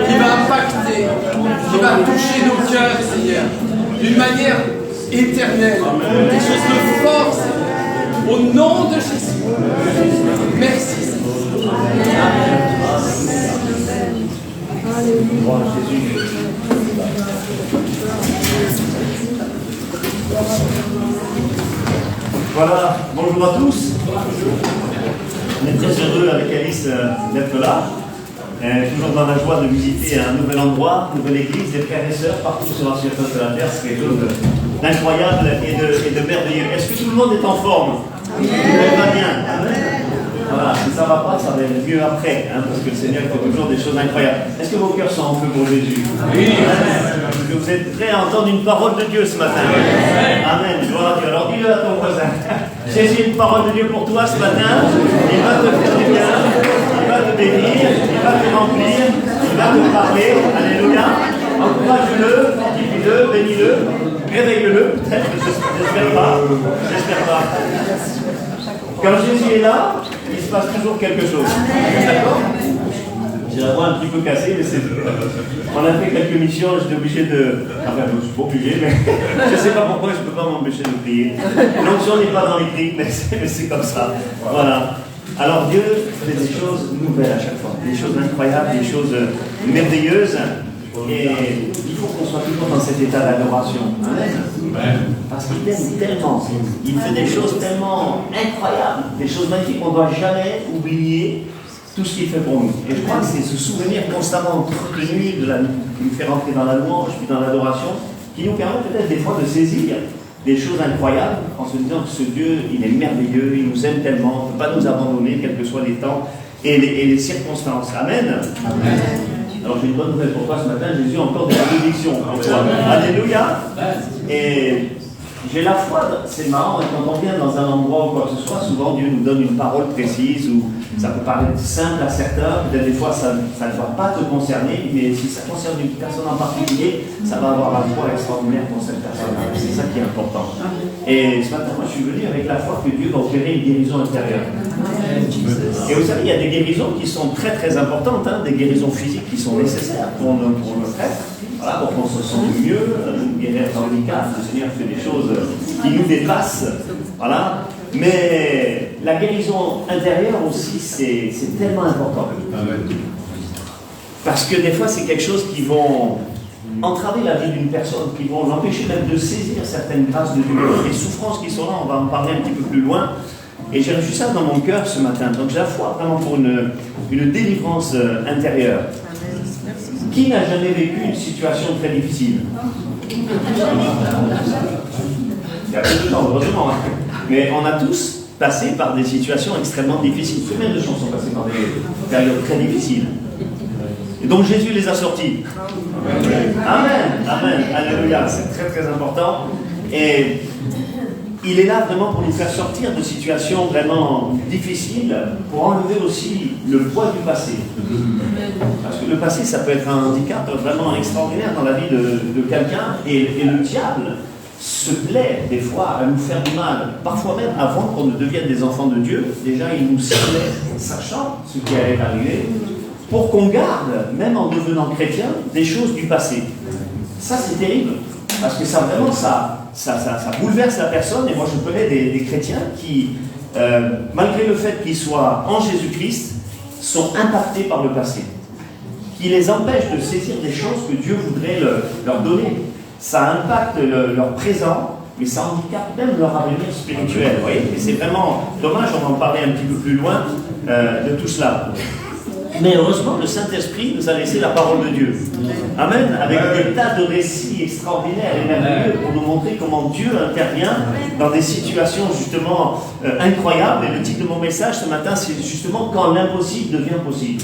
qui va impacter, qui va toucher nos cœurs, Seigneur, d'une manière éternelle, des choses de force, au nom de Jésus. Merci, Seigneur. Voilà, bonjour à tous. On est très heureux avec Alice d'être là. Toujours dans la joie de visiter un nouvel endroit, une nouvelle église, des frères et sœurs partout sur la surface de la terre. C'est quelque chose d'incroyable et de merveilleux. Est-ce que tout le monde est en forme? Oui. Tout va bien. Voilà, si ça ne va pas, ça va être mieux après, parce que le Seigneur fait toujours des choses incroyables. Est-ce que vos cœurs sont en feu pour Jésus? Oui. Est-ce que vous êtes prêts à entendre une parole de Dieu ce matin? Amen. Gloire à Dieu. Alors dis-le à ton voisin. Jésus, une parole de Dieu pour toi ce matin. Il va te faire du bien, il va te bénir, il va te remplir, il va te parler. Alléluia. Encourage-le, fortifie-le, bénis-le, réveille-le. Peut-être, j'espère pas. J'espère pas. Quand Jésus est là, il se passe toujours quelque chose. D'accord? J'ai la voix un petit peu cassée, mais c'est. On a fait quelques missions, j'étais obligé de. Enfin, je ne suis pas obligé, mais je ne sais pas pourquoi je ne peux pas m'empêcher de prier. L'onction n'est pas dans les cris, mais c'est comme ça. Voilà. Alors Dieu fait des choses nouvelles à chaque fois, des choses incroyables, des choses merveilleuses. Et il faut qu'on soit toujours dans cet état d'adoration. Amen. Parce qu'il aime tellement. Il fait des choses tellement incroyables, des choses magnifiques. On ne doit jamais oublier tout ce qu'il fait pour nous. Et je crois que c'est ce souvenir constamment entretenu qui nous fait rentrer dans la louange, puis dans l'adoration, qui nous permet peut-être des fois de saisir des choses incroyables en se disant que ce Dieu, il est merveilleux, il nous aime tellement, il ne peut pas nous abandonner, quels que soient les temps et les circonstances. Amen. Amen. Alors j'ai une bonne nouvelle pour toi ce matin, Jésus a encore des bénédictions en toi. Alléluia. Et j'ai la foi, c'est marrant, quand on vient dans un endroit ou quoi que ce soit, souvent Dieu nous donne une parole précise ou ça peut paraître simple à certains, peut-être des fois ça ne va pas te concerner, mais si ça concerne une personne en particulier, ça va avoir la foi extraordinaire pour cette personne. C'est ça qui est important. Et ce matin, moi je suis venu avec la foi que Dieu va opérer une guérison intérieure. Et vous savez, il y a des guérisons qui sont très très importantes, des guérisons physiques qui sont nécessaires pour le prêtre. Voilà, pour qu'on se sente mieux, guérir dans le handicap, le Seigneur fait des choses qui nous dépassent. Voilà. Mais la guérison intérieure aussi, c'est tellement important. Parce que des fois, c'est quelque chose qui vont entraver la vie d'une personne, qui vont l'empêcher même de saisir certaines grâces de Dieu. Les souffrances qui sont là, on va en parler un petit peu plus loin. Et j'ai reçu ça dans mon cœur ce matin. Donc j'ai la foi vraiment pour une délivrance intérieure. Qui n'a jamais vécu une situation très difficile? Il y a peu de gens, heureusement. Mais on a tous passé par des situations extrêmement difficiles. Combien de gens sont passés par des périodes très difficiles? Et donc Jésus les a sortis. Amen. Amen. Alléluia. C'est très très important. Et il est là vraiment pour nous faire sortir de situations vraiment difficiles, pour enlever aussi le poids du passé. Parce que le passé, ça peut être un handicap vraiment extraordinaire dans la vie de quelqu'un, et le diable se plaît des fois à nous faire du mal. Parfois même, avant qu'on ne devienne des enfants de Dieu, déjà il nous ciblait, sachant ce qui allait arriver, pour qu'on garde, même en devenant chrétien, des choses du passé. Ça, c'est terrible, parce que ça vraiment, ça bouleverse la personne. Et moi je connais des chrétiens qui, malgré le fait qu'ils soient en Jésus-Christ, sont impactés par le passé, qui les empêche de saisir des choses que Dieu voudrait leur donner. Ça impacte leur présent, mais ça handicape même leur avenir spirituel. Vous voyez, et c'est vraiment dommage, on va en parler un petit peu plus loin de tout cela. Mais heureusement, le Saint-Esprit nous a laissé la parole de Dieu. Amen. Avec des tas de récits extraordinaires et merveilleux pour nous montrer comment Dieu intervient dans des situations justement incroyables. Et le titre de mon message ce matin, c'est justement quand l'impossible devient possible.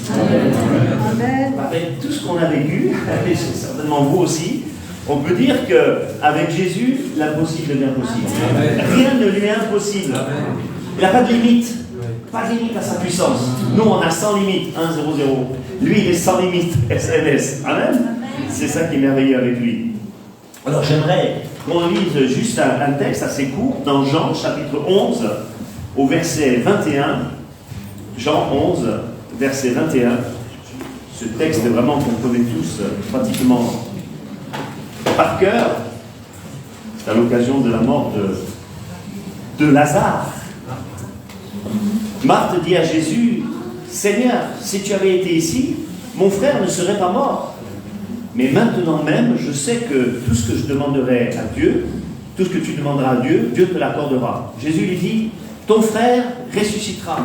Amen. Avec tout ce qu'on a vécu, et certainement vous aussi, on peut dire qu'avec Jésus, l'impossible devient possible. Rien ne lui est impossible. Il n'a pas de limite. Pas de limite à sa puissance. Nous, on a sans limite, 1, 0, 0. Lui, il est sans limite, SNS. Amen. C'est ça qui est merveilleux avec lui. Alors, j'aimerais qu'on lise juste un texte assez court dans Jean, chapitre 11, au verset 21. Jean 11, verset 21. ce texte vraiment qu'on connaît tous pratiquement par cœur. C'est à l'occasion de la mort de Lazare. Marthe dit à Jésus, « Seigneur, si tu avais été ici, mon frère ne serait pas mort. Mais maintenant même, je sais que tout ce que je demanderai à Dieu, tout ce que tu demanderas à Dieu, Dieu te l'accordera. » Jésus lui dit, « Ton frère ressuscitera. »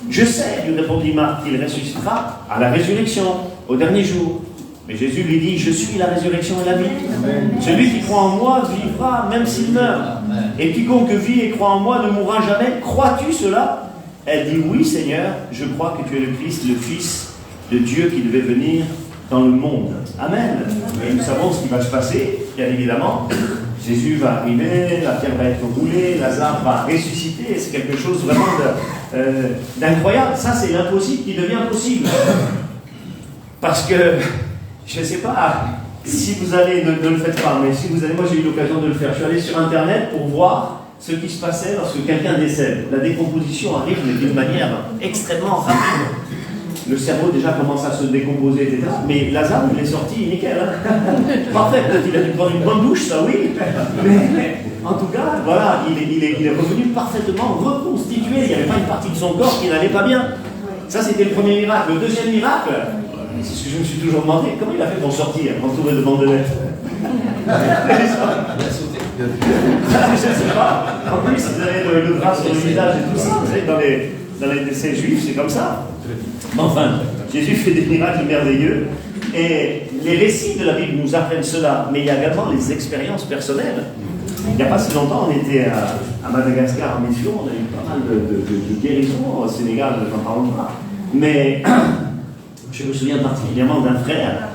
Je sais, lui répondit Marthe, qu'il ressuscitera à la résurrection, au dernier jour. Mais Jésus lui dit, « Je suis la résurrection et la vie. Celui qui croit en moi vivra même s'il meurt. Et quiconque vit et croit en moi ne mourra jamais. Crois-tu cela ?» Elle dit, « Oui, Seigneur, je crois que tu es le Christ, le Fils de Dieu qui devait venir dans le monde. » Amen. Et nous savons ce qui va se passer, bien évidemment. Jésus va arriver, la pierre va être roulée, Lazare va ressusciter. C'est quelque chose vraiment d'incroyable. Ça, c'est l'impossible qui devient possible. Parce que, je ne sais pas si vous allez, ne le faites pas, mais si vous allez, moi j'ai eu l'occasion de le faire. Je suis allé sur Internet pour voir ce qui se passait lorsque quelqu'un décède. La décomposition arrive d'une manière extrêmement rapide. Le cerveau déjà commence à se décomposer, etc. Mais Lazare, il est sorti nickel. Hein. Parfait, peut-être il a dû prendre une bonne douche, ça oui. Mais en tout cas, voilà, il est revenu parfaitement reconstitué. Il n'y avait pas une partie de son corps qui n'allait pas bien. Ça, c'était le premier miracle. Le deuxième miracle, c'est ce que je me suis toujours demandé, comment il a fait pour sortir, entouré de bandelettes? Je ne sais pas. En plus, vous avez le drap sur le visage et tout ça. Vous savez, dans les décès juifs, c'est comme ça. Enfin, Jésus fait des miracles merveilleux. Et les récits de la Bible nous apprennent cela. Mais il y a également les expériences personnelles. Il n'y a pas si longtemps, on était à Madagascar en mission. On a eu pas mal de guérisons au Sénégal, j'en parle pas. Mais je me souviens particulièrement d'un frère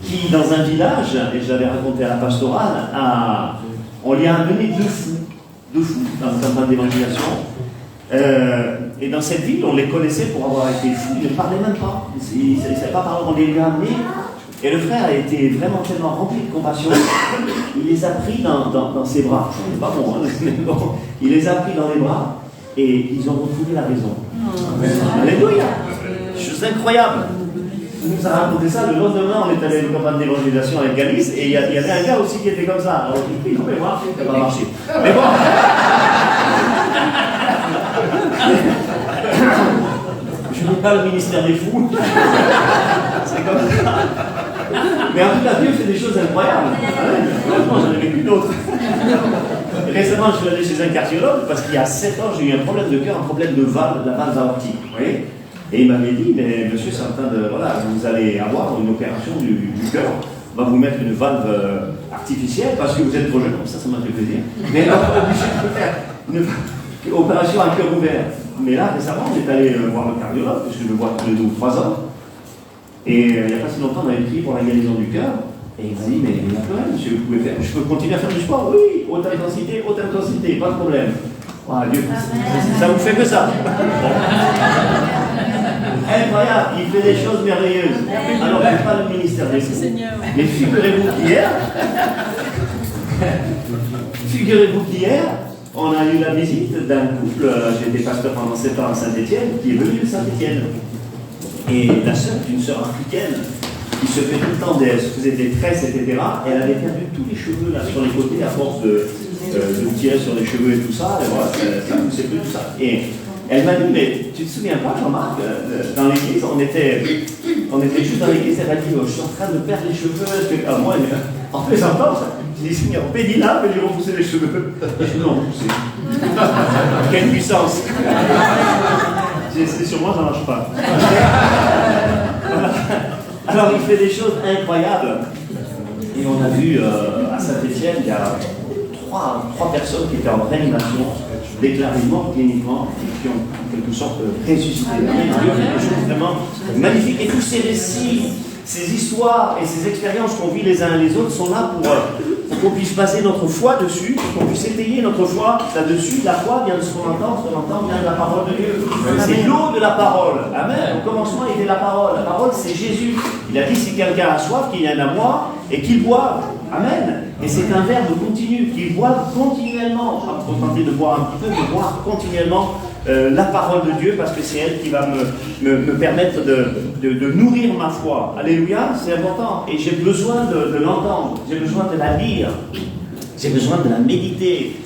qui, dans un village, et je l'avais raconté à la pastorale, on lui a amené deux fous dans le campagne d'évangélisation. Et dans cette ville, on les connaissait pour avoir été fous, ils ne parlaient même pas. Ils ne savaient pas parler, on les lui a amenés. Et le frère a été vraiment tellement rempli de compassion, il les a pris dans ses bras. C'est pas bon, hein, mais bon. Il les a pris dans les bras et ils ont retrouvé la raison. Alléluia! Chose incroyable! Il nous a raconté ça, le lendemain on est allé à une campagne d'évangélisation avec Galice et il y avait un gars aussi qui était comme ça. Alors il dit, non mais voir, ça va marcher. Mais bon! Je n'ai pas le ministère des fous. C'est comme ça. Mais en tout cas, Dieu fait des choses incroyables. Honnêtement, j'en ai vécu d'autres. Récemment, je suis allé chez un cardiologue parce qu'il y a 7 ans, j'ai eu un problème de cœur, un problème de valve, de la valve aortique. Vous voyez ? Et il m'avait dit, mais monsieur, c'est en train de. Voilà, vous allez avoir une opération du cœur. On va vous mettre une valve artificielle parce que vous êtes trop jeune. Comme ça m'a fait plaisir. Mais on est obligé de faire une opération à cœur ouvert. Mais là, récemment, on est allé voir le cardiologue, parce que je le vois tous les 2 ou 3 ans. Et il n'y a pas si longtemps, on avait prié pour la guérison du cœur. Et il m'a dit, mais il n'y a plus rien, monsieur, vous pouvez faire. Je peux continuer à faire du sport? Oui, haute intensité, pas de problème. Oh, Dieu, ça vous fait que ça. Incroyable, il fait des choses merveilleuses. Alors, il n'est pas le ministère des fous. Mais figurez-vous qu'hier, on a eu la visite d'un couple, j'ai été pasteur pendant 7 ans à Saint-Étienne, qui est venu de Saint-Étienne. Et la sœur, une sœur africaine, qui se fait tout le temps, se faisait des tresses, etc. Et elle avait perdu tous les cheveux là sur les côtés à force de tirer sur les cheveux et tout ça. Et voilà, ça ne poussait plus tout ça. Et elle m'a dit, mais tu te souviens pas, Jean-Marc, dans l'église, on était juste dans l'église, elle m'a dit, oh, je suis en train de perdre les cheveux. Moi, en plaisantant, j'ai dit, Seigneur, Pédila peut lui repousser les cheveux. Et je dis, non, repousser. Quelle puissance. C'est sur moi, ça ne marche pas. Alors, il fait des choses incroyables. Et on a vu à Saint-Étienne, il y a trois personnes qui étaient en réanimation, déclarées mortes cliniquement, et qui ont en quelque sorte ressuscité. Dieu fait des choses vraiment magnifiques. Et tous ces récits, ces histoires et ces expériences qu'on vit les uns et les autres sont là pour qu'on puisse baser notre foi dessus, qu'on puisse étayer notre foi là-dessus. La foi vient de ce qu'on entend vient de la parole de Dieu. C'est l'eau de la parole. Amen. Au commencement, il était la parole. La parole, c'est Jésus. Il a dit, si quelqu'un a soif, qu'il vienne à moi et qu'il boive. Amen. Et c'est un verbe continu, qu'il boive continuellement. Pas pour tenter de boire un petit peu, mais boire continuellement la parole de Dieu, parce que c'est elle qui va me permettre de nourrir ma foi. Alléluia, c'est important. Et j'ai besoin de l'entendre, j'ai besoin de la lire, j'ai besoin de la méditer.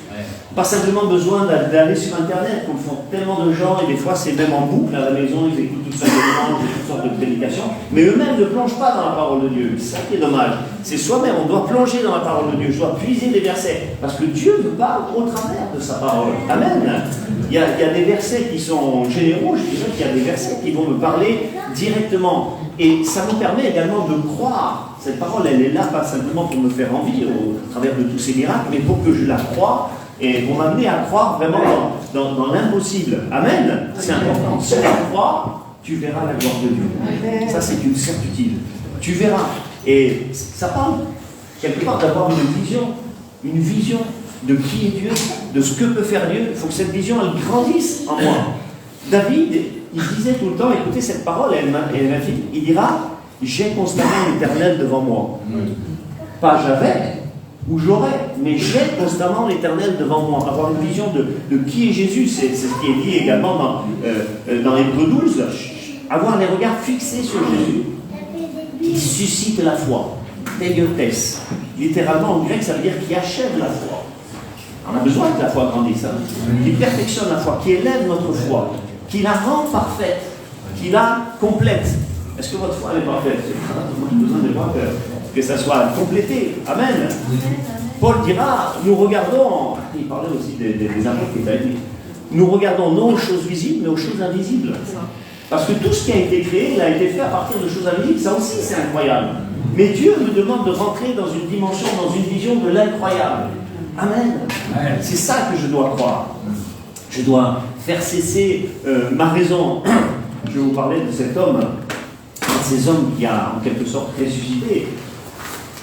Pas simplement besoin d'aller sur Internet, comme font tellement de gens, et des fois c'est même en boucle à la maison, ils écoutent toutes sortes de louanges, toutes sortes de prédications, mais eux-mêmes ne plongent pas dans la parole de Dieu. C'est ça qui est dommage. C'est soi-même, on doit plonger dans la parole de Dieu, je dois puiser des versets, parce que Dieu me parle au travers de sa parole. Amen. Il y a des versets qui sont généraux, je dirais qu'il y a des versets qui vont me parler directement. Et ça me permet également de croire. Cette parole, elle est là pas simplement pour me faire envie au travers de tous ces miracles, mais pour que je la croie, et pour m'amener à croire vraiment dans l'impossible. Amen. C'est important. Si tu crois, tu verras la gloire de Dieu. Ça, c'est une certitude. Tu verras. Et ça parle quelque part d'avoir une vision de qui est Dieu, de ce que peut faire Dieu. Il faut que cette vision, elle grandisse en moi. David, il disait tout le temps, écoutez cette parole, il dira, j'ai constamment l'Éternel devant moi. Pas j'avais, ou j'aurai, mais j'ai constamment l'Éternel devant moi. Avoir une vision de qui est Jésus, c'est ce qui est dit également dans Hébreux 12. Avoir les regards fixés sur Jésus, qui suscite la foi. Téliothès. Littéralement, en grec, ça veut dire qui achève la foi. On a besoin que la foi grandisse, qui perfectionne la foi, qui élève notre foi, qui la rend parfaite, qui la complète. Est-ce que votre foi est parfaite? Moi, j'ai besoin de voir que ça soit complété. Amen. Paul dira, nous regardons, il parlait aussi des apôtres qui étaient dit, nous regardons non aux choses visibles, mais aux choses invisibles. Parce que tout ce qui a été créé, il a été fait à partir de choses invisibles. Ça aussi, c'est incroyable. Mais Dieu me demande de rentrer dans une dimension, dans une vision de l'incroyable. Amen. C'est ça que je dois croire. Je dois faire cesser ma raison. Je vais vous parler de cet homme, un de ces hommes qui a en quelque sorte ressuscité.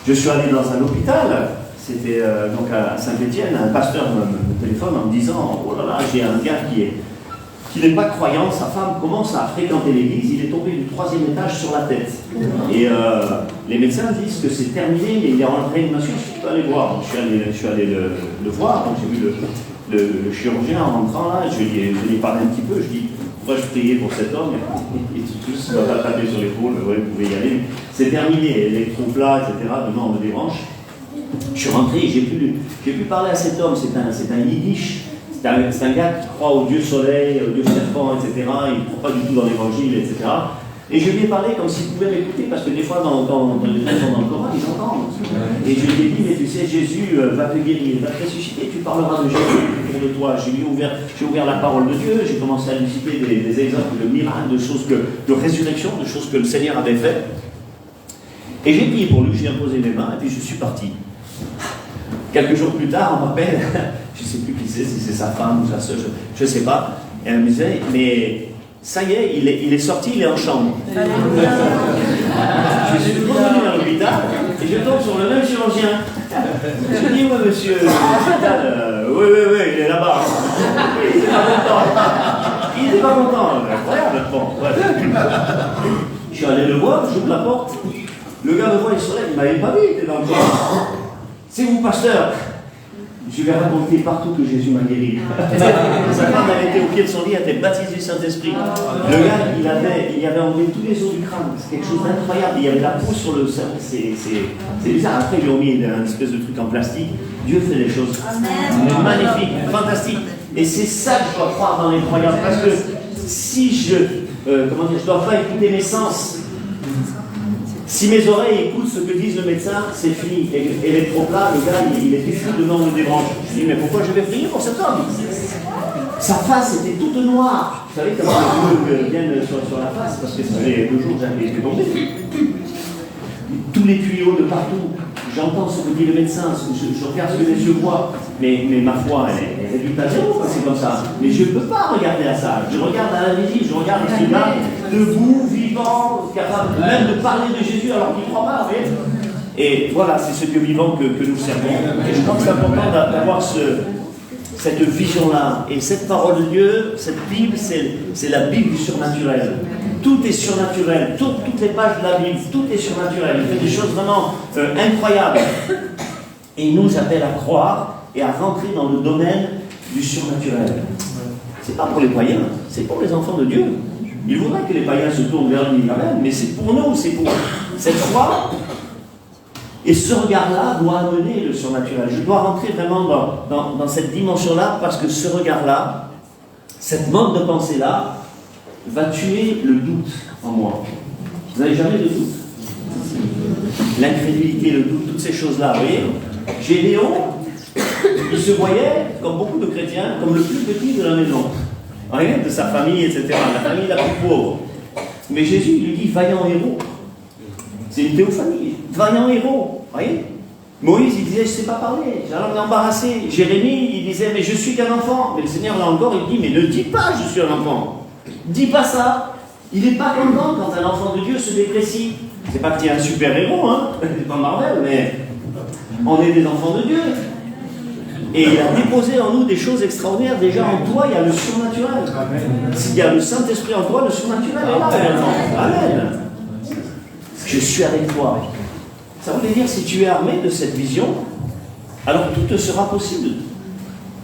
Je suis allé dans un hôpital, c'était donc à Saint-Étienne, un pasteur me téléphone en me disant, oh là là, j'ai un gars qui n'est pas croyant, sa femme commence à fréquenter l'église, il est tombé du 3e étage sur la tête. Et les médecins disent que c'est terminé, mais il est en réanimation, je peux aller voir. Donc, je suis allé le voir, donc j'ai vu le chirurgien en rentrant là, je lui ai parlé un petit peu, je dis, pourquoi je priais pour cet homme? Et tous m'a tapé sur l'épaule, ouais, vous pouvez y aller. C'est terminé, électroplat, etc., demain on me dérange. Je suis rentré, j'ai pu parler à cet homme, c'est un yiddish. C'est un gars qui croit au Dieu soleil, au Dieu serpent, etc. Il ne croit pas du tout dans l'évangile, etc. Et je lui ai parlé comme s'il pouvait m'écouter, parce que des fois, quand les gens sont dans le Coran, ils entendent. Et je lui ai dit, mais tu sais, Jésus va te guérir, va te ressusciter, tu parleras de Jésus autour de toi. J'ai ouvert la parole de Dieu, j'ai commencé à lui citer des exemples de miracles, de choses de résurrection, de choses que le Seigneur avait fait. Et j'ai prié pour lui, j'ai imposé mes mains, et puis je suis parti. Quelques jours plus tard, on m'appelle, je ne sais plus qui c'est, si c'est sa femme ou sa soeur, je ne sais pas. Et elle me disait, mais ça y est, il est sorti, il est en chambre. Je suis revenu à l'hôpital et je tombe sur le même chirurgien. Je dis, oui monsieur, l'hôpital, oui, il est là-bas. Il n'était pas content. Il n'était pas content. Incroyable, bon. Ouais. Je suis allé le voir, j'ouvre la porte. Le gars me voit, il se lève, il ne m'avait pas vu, il était dans le corps. C'est vous, pasteur? Je lui ai raconté partout que Jésus m'a guéri. Sa femme avait été au pied de son lit, elle était baptisée du Saint-Esprit. Le gars, il avait enlevé tous les os du crâne. C'est quelque chose d'incroyable. Il y avait la peau sur le sein. C'est bizarre. Après, ils lui ont mis un espèce de truc en plastique. Dieu fait des choses magnifiques, fantastiques. Et c'est ça que je dois croire dans les croyants. Parce que si je ne dois pas écouter mes sens, si mes oreilles écoutent ce que disent le médecin, c'est fini. Et les trop-plats, le gars, il est fou de nom des branches. Je dis, mais pourquoi je vais prier pour cet homme? Sa face était toute noire. Vous savez comment les cheveux viennent sur la face? Parce que ça fait 2 jours que j'avais été tombé. Tous les tuyaux de partout. J'entends ce que dit le médecin, je regarde ce que les yeux voient. Mais ma foi, elle est réduite à zéro quand c'est comme ça. Mais je ne peux pas regarder à ça. Je regarde à l'invisible, je regarde ce gars debout, vivant, capable même de parler de Jésus alors qu'il ne croit pas. Vous voyez. Et voilà, c'est ce Dieu vivant que nous servons. Et je pense que c'est important d'avoir cette vision-là. Et cette parole de Dieu, cette Bible, c'est la Bible du surnaturel. Tout est surnaturel. Toutes les pages de la Bible, tout est surnaturel. Il fait des choses vraiment incroyables. Et il nous appelle à croire et à rentrer dans le domaine du surnaturel. c'est pas pour les païens, c'est pour les enfants de Dieu. Il voudrait que les païens se tournent vers lui quand même, mais c'est pour nous, c'est pour cette foi. Et ce regard-là doit amener le surnaturel. Je dois rentrer vraiment dans cette dimension-là parce que ce regard-là, cette mode de pensée-là, va tuer le doute en moi. Vous n'avez jamais de doute. L'incrédulité, le doute, toutes ces choses-là. Vous voyez, Gédéon, il se voyait, comme beaucoup de chrétiens, comme le plus petit de la maison. Rien de sa famille, etc. La famille la plus pauvre. Mais Jésus lui dit vaillant héros. C'est une théophanie. Vaillant héros. Voyez, Moïse, il disait je ne sais pas parler, j'ai la langue embarrassée. Jérémie, il disait mais je suis qu'un enfant. Mais le Seigneur, là encore, il dit mais ne dis pas je suis un enfant. Dis pas ça. Il n'est pas content quand un enfant de Dieu se déprécie. C'est pas qu'il y a un super héros, hein, c'est pas Marvel, mais on est des enfants de Dieu. Et il a déposé en nous des choses extraordinaires. Déjà en toi, il y a le surnaturel. S'il y a le Saint-Esprit en toi, le surnaturel est là. Amen. Je suis avec toi. Ça voulait dire, si tu es armé de cette vision, alors tout te sera possible.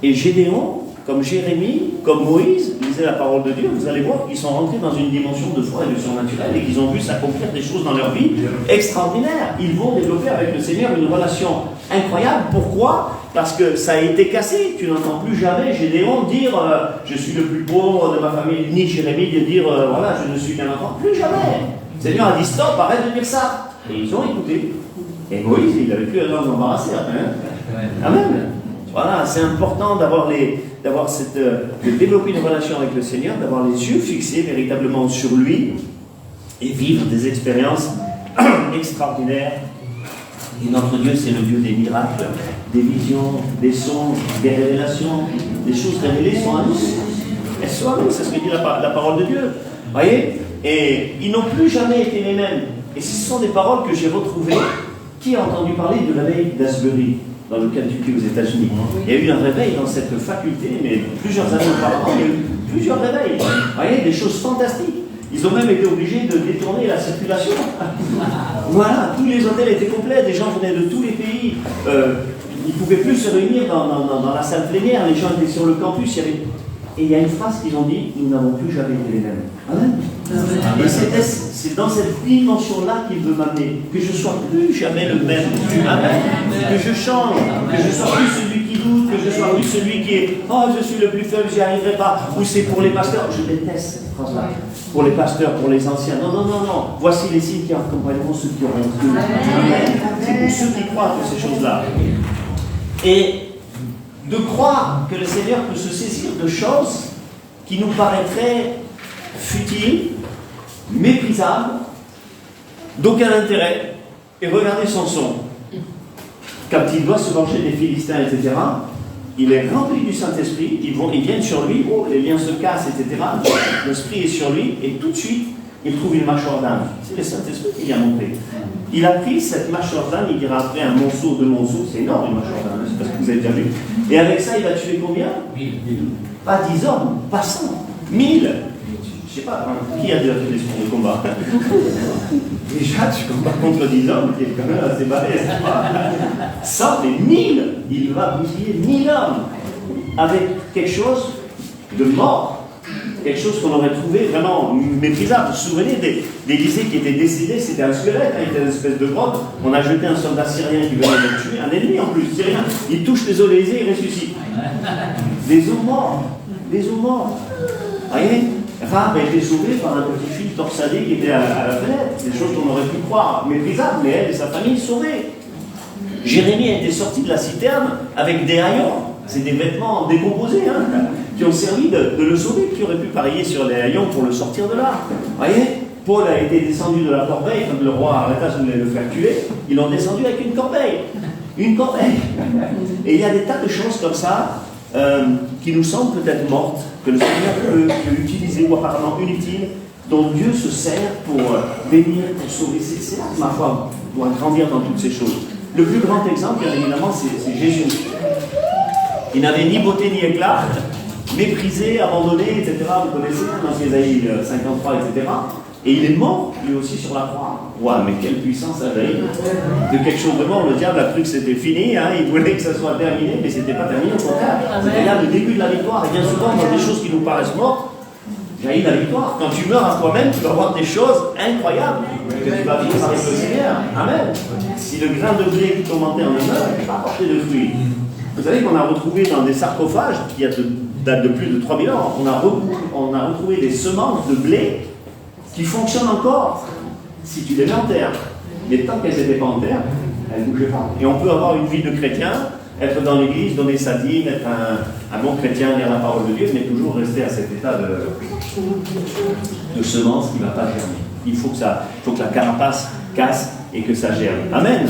Et Gédéon, comme Jérémie, comme Moïse, lisaient la parole de Dieu, vous allez voir qu'ils sont rentrés dans une dimension de foi et de surnaturel et qu'ils ont vu s'accomplir des choses dans leur vie extraordinaires. Ils vont développer avec le Seigneur une relation incroyable. Pourquoi ? Parce que ça a été cassé. Tu n'entends plus jamais Gédéon dire je suis le plus pauvre de ma famille, ni Jérémie dire voilà, je ne suis qu'un enfant. Plus jamais. Le Seigneur a dit stop, arrête de dire ça. Et ils ont écouté. Et Moïse, il n'avait plus la langue embarrassée. Hein. Amen. Voilà, c'est important de développer une relation avec le Seigneur, d'avoir les yeux fixés véritablement sur lui et vivre des expériences extraordinaires. Et notre Dieu, c'est le Dieu des miracles, des visions, des sons, des révélations. Les choses révélées sont à nous. Elles sont à nous, c'est ce que dit la parole de Dieu. Voyez ? Et ils n'ont plus jamais été les mêmes. Et ce sont des paroles que j'ai retrouvées. Qui a entendu parler de la veille d'Asbury dans le Kentucky aux États-Unis? Il y a eu un réveil dans cette faculté, mais plusieurs années auparavant, il y a eu plusieurs réveils. Vous voyez, des choses fantastiques. Ils ont même été obligés de détourner la circulation. Voilà, tous les hôtels étaient complets, des gens venaient de tous les pays. Ils ne pouvaient plus se réunir dans la salle plénière, les gens étaient sur le campus. Et il y a une phrase qu'ils ont dit, nous n'avons plus jamais été les mêmes. Amen. Et c'est dans cette dimension-là qu'il veut m'amener, que je ne sois plus jamais le même. Amen. Que je change, que je ne sois plus celui qui doute, que je ne sois plus celui qui est « Oh, je suis le plus faible, j'y arriverai pas ». Ou c'est pour les pasteurs. Je déteste cette phrase-là. Pour les pasteurs, pour les anciens. Non, non, non, non. Voici les signes qui accompagneront ceux qui auront cru. Amen. C'est pour ceux qui croient toutes ces choses-là. Et de croire que le Seigneur peut se saisir de choses qui nous paraîtraient futiles, méprisables, d'aucun intérêt, et regardez son son. Quand il doit se venger des Philistins, etc., il est rempli du Saint-Esprit, ils viennent sur lui, oh, les liens se cassent, etc., l'Esprit est sur lui, et tout de suite, il trouve une mâchoire d'âne. C'est le Saint-Esprit qui lui a montré. Il a pris cette mâchoire d'âne, il dira après un monceau, 2 monceaux, c'est énorme une mâchoire d'âne, c'est parce que vous avez déjà vu. Et avec ça, il va tuer combien? 1000. Pas 10 hommes, pas 100, 1000. Je sais pas, qui a déjà fait des sports de combat? Déjà, tu combats contre 10 hommes, qui est quand même assez balèze. 100, mais 1000. Il va bousiller 1000 hommes avec quelque chose de mort. Quelque chose qu'on aurait trouvé vraiment méprisable. Vous vous souvenez d'Élisée qui était décédé, c'était un squelette, il était une espèce de grotte. On a jeté un soldat syrien qui venait de le tuer, un ennemi en plus, syrien. Il touche les os d'Élisée, il ressuscite. Des os morts. Des os morts. Vous voyez, Rahab a été sauvée par un petit fille torsadé qui était à la fenêtre. Des choses qu'on aurait pu croire méprisables, mais elle et sa famille sauvées. Jérémie a été sorti de la citerne avec des haillons. C'est des vêtements décomposés, hein, qui ont servi de le sauver, qui auraient pu parier sur les haillons pour le sortir de là. Vous voyez, Paul a été descendu de la corbeille, quand le roi Arétas voulait le faire tuer, ils l'ont descendu avec une corbeille. Une corbeille. Et il y a des tas de choses comme ça qui nous semblent peut-être mortes, que le Seigneur peut utiliser ou apparemment inutiles, dont Dieu se sert pour bénir, pour sauver. C'est là que ma foi doit grandir dans toutes ces choses. Le plus grand exemple, bien évidemment, c'est Jésus. Il n'avait ni beauté ni éclat, méprisé, abandonné, etc. Vous connaissez dans Ésaïe 53, etc. Et il est mort, lui aussi, sur la croix. Waouh, mais quelle puissance ça jaillit de quelque chose de mort. Le diable a cru que c'était fini, hein, il voulait que ça soit terminé, mais c'était pas terminé, au contraire. C'était là le début de la victoire. Et bien souvent, dans des choses qui nous paraissent mortes, jaillit la victoire. Quand tu meurs à toi-même, tu vas voir des choses incroyables que tu vas vivre avec le Seigneur. Amen. Si le grain de blé qui tourmentait en demeure, il va apporter de fruits. Vous savez qu'on a retrouvé dans des sarcophages qui datent de plus de 3000 ans, on a retrouvé des semences de blé qui fonctionnent encore si tu les mets en terre. Mais tant qu'elles n'étaient pas en terre, elles ne bougeaient pas. Et on peut avoir une vie de chrétien, être dans l'église, donner sa dîme, être un bon chrétien, lire la parole de Dieu, mais toujours rester à cet état de semence qui ne va pas germer. Il faut que la carapace casse et que ça germe. Amen.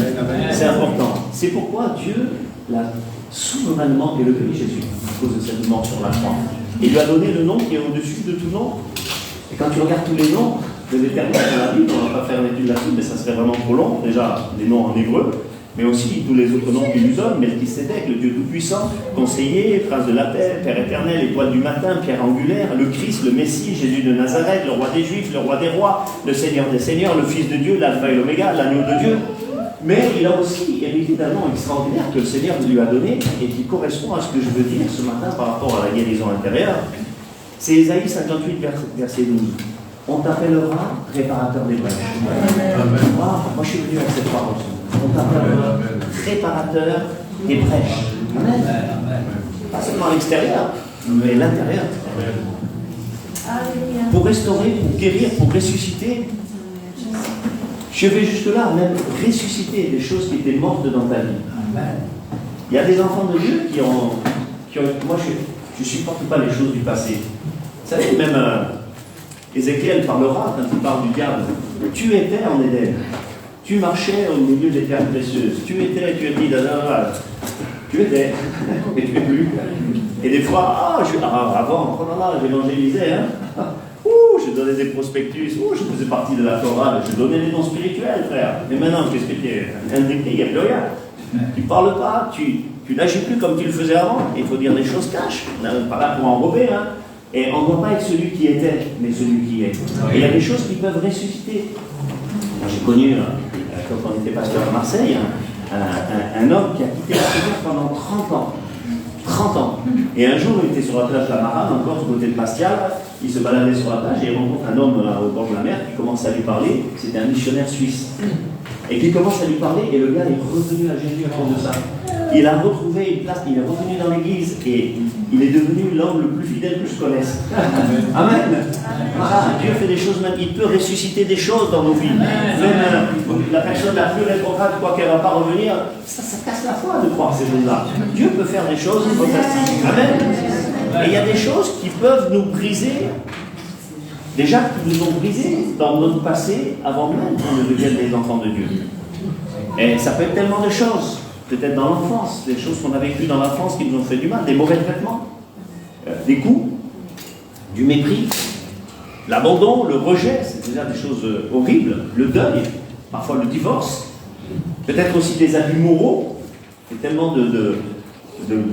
C'est important. C'est pourquoi Dieu l'a souverainement élevé Jésus à cause de cette mort sur la croix. Et lui a donné le nom qui est au-dessus de tout nom. Et quand tu regardes tous les noms de l'Éternel dans la Bible, on ne va pas faire une étude là-dessus, mais ça serait vraiment trop long. Déjà, les noms en hébreu, mais aussi tous les autres noms qu'il nous donne. Melchisédek, le Dieu Tout-Puissant, Conseiller, Prince de la Paix, Père Éternel, Étoile du Matin, Pierre Angulaire, le Christ, le Messie, Jésus de Nazareth, le Roi des Juifs, le Roi des Rois, le Seigneur des Seigneurs, le Fils de Dieu, l'Alpha et l'Oméga, l'Agneau de Dieu. Mais il a aussi hérité d'un nom extraordinaire que le Seigneur lui a donné et qui correspond à ce que je veux dire ce matin par rapport à la guérison intérieure. C'est Ésaïe 58, verset 12. On t'appellera réparateur des brèches. Moi, je suis venu avec cette parole. On t'appellera réparateur des brèches. Amen. Pas seulement à l'extérieur, mais à l'intérieur. Pour restaurer, pour guérir, pour ressusciter. Je vais jusque-là, même ressusciter des choses qui étaient mortes dans ta vie. Il y a des enfants de Dieu qui ont moi, je ne supporte pas les choses du passé. Vous savez, même Ézéchiel parlera, quand il parle du diable, tu étais en Éden, tu marchais au milieu des terres précieuses, tu étais, tu étais, mais tu n'es plus. Et des fois, avant, j'évangélisais, hein. Je donnais des prospectus, je faisais partie de la chorale, je donnais des dons spirituels, frère. Mais maintenant, qu'est-ce que tu es indemné, il n'y a plus rien. Tu ne parles pas, tu n'agis plus comme tu le faisais avant. Il faut dire les choses cash. On n'est pas là pour enrober, hein. Et on ne doit pas être celui qui était, mais celui qui est. Et il y a des choses qui peuvent ressusciter. J'ai connu, quand on était pasteur à Marseille, un homme qui a quitté la Seigneur pendant 30 ans. 30 ans. Et un jour, il était sur la plage de la Marane, encore du côté de Pascal, il se baladait sur la plage et il rencontre un homme au bord de la mer qui commence à lui parler. C'était un missionnaire suisse. Et qui commence à lui parler, et le gars est revenu à Jésus à cause de ça. Il a retrouvé une place, il est revenu dans l'église, et il est devenu l'homme le plus fidèle que je connaisse. Amen. Voilà, Dieu fait des choses, même il peut ressusciter des choses dans nos vies. Même la personne la plus rétrograde, quoi qu'elle ne va pas revenir, ça casse la foi de croire ces choses-là. Dieu peut faire des choses fantastiques. Amen. Et il y a des choses qui peuvent nous briser. Déjà qui nous ont brisés dans notre passé avant même qu'on ne devienne des enfants de Dieu. Et ça peut être tellement de choses, peut-être dans l'enfance, des choses qu'on a vécues dans l'enfance qui nous ont fait du mal, des mauvais traitements, des coups, du mépris, l'abandon, le rejet, c'est déjà des choses horribles, le deuil, parfois le divorce, peut-être aussi des abus moraux, et tellement de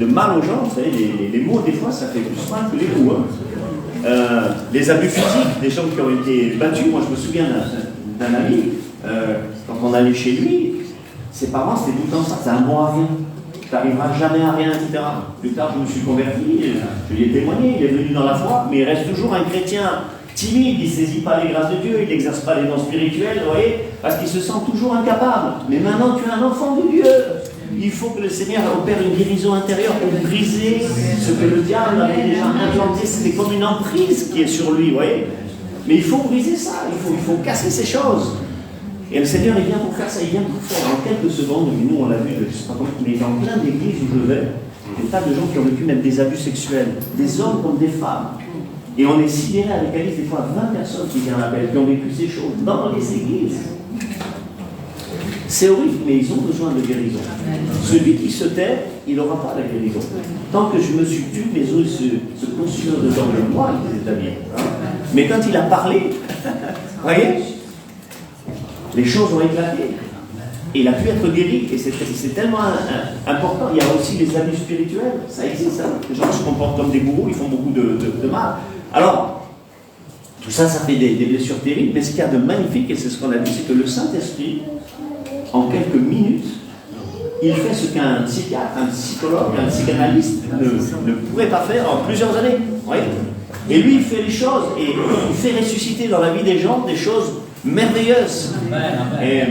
mal aux gens, vous savez, les mots des fois ça fait plus mal que les coups. Hein. Les abus physiques, des gens qui ont été battus. Moi, je me souviens d'un ami, quand on allait chez lui, ses parents, c'était tout le temps ça, c'est un bon à rien. Tu n'arriveras jamais à rien, etc. Plus tard, je me suis converti, je lui ai témoigné, il est venu dans la foi, mais il reste toujours un chrétien timide, il ne saisit pas les grâces de Dieu, il n'exerce pas les dons spirituels, vous voyez, parce qu'il se sent toujours incapable. Mais maintenant, tu es un enfant de Dieu. Il faut que le Seigneur opère une guérison intérieure pour briser ce que le diable avait déjà implanté. C'était comme une emprise qui est sur lui, vous voyez. Mais il faut briser ça, il faut casser ces choses. Et le Seigneur, il vient pour faire ça, il vient pour faire. En quelques secondes, nous on l'a vu, je ne sais pas comment, mais dans plein d'églises où je vais, des tas de gens qui ont vécu même des abus sexuels, des hommes comme des femmes. Et on est sidéré avec la liste, des fois 20 personnes qui viennent à l'appel, qui ont vécu ces choses dans les églises. C'est horrible, mais ils ont besoin de guérison. Celui qui se tait, il n'aura pas la guérison. Tant que je me suis tué, mes os se consument dedans de moi, les amis. Mais quand il a parlé, vous voyez, les choses ont éclaté. Et il a pu être guéri. Et c'est tellement important. Il y a aussi les abus spirituels. Ça existe. Hein. Les gens se comportent comme des gourous, ils font beaucoup de mal. Alors, tout Ça fait des blessures terribles, mais ce qu'il y a de magnifique, et c'est ce qu'on a dit, c'est que le Saint-Esprit, en quelques minutes, il fait ce qu'un psychiatre, un psychologue, un psychanalyste ne pourrait pas faire en plusieurs années. Oui. Et lui, il fait les choses, et il fait ressusciter dans la vie des gens des choses merveilleuses. Et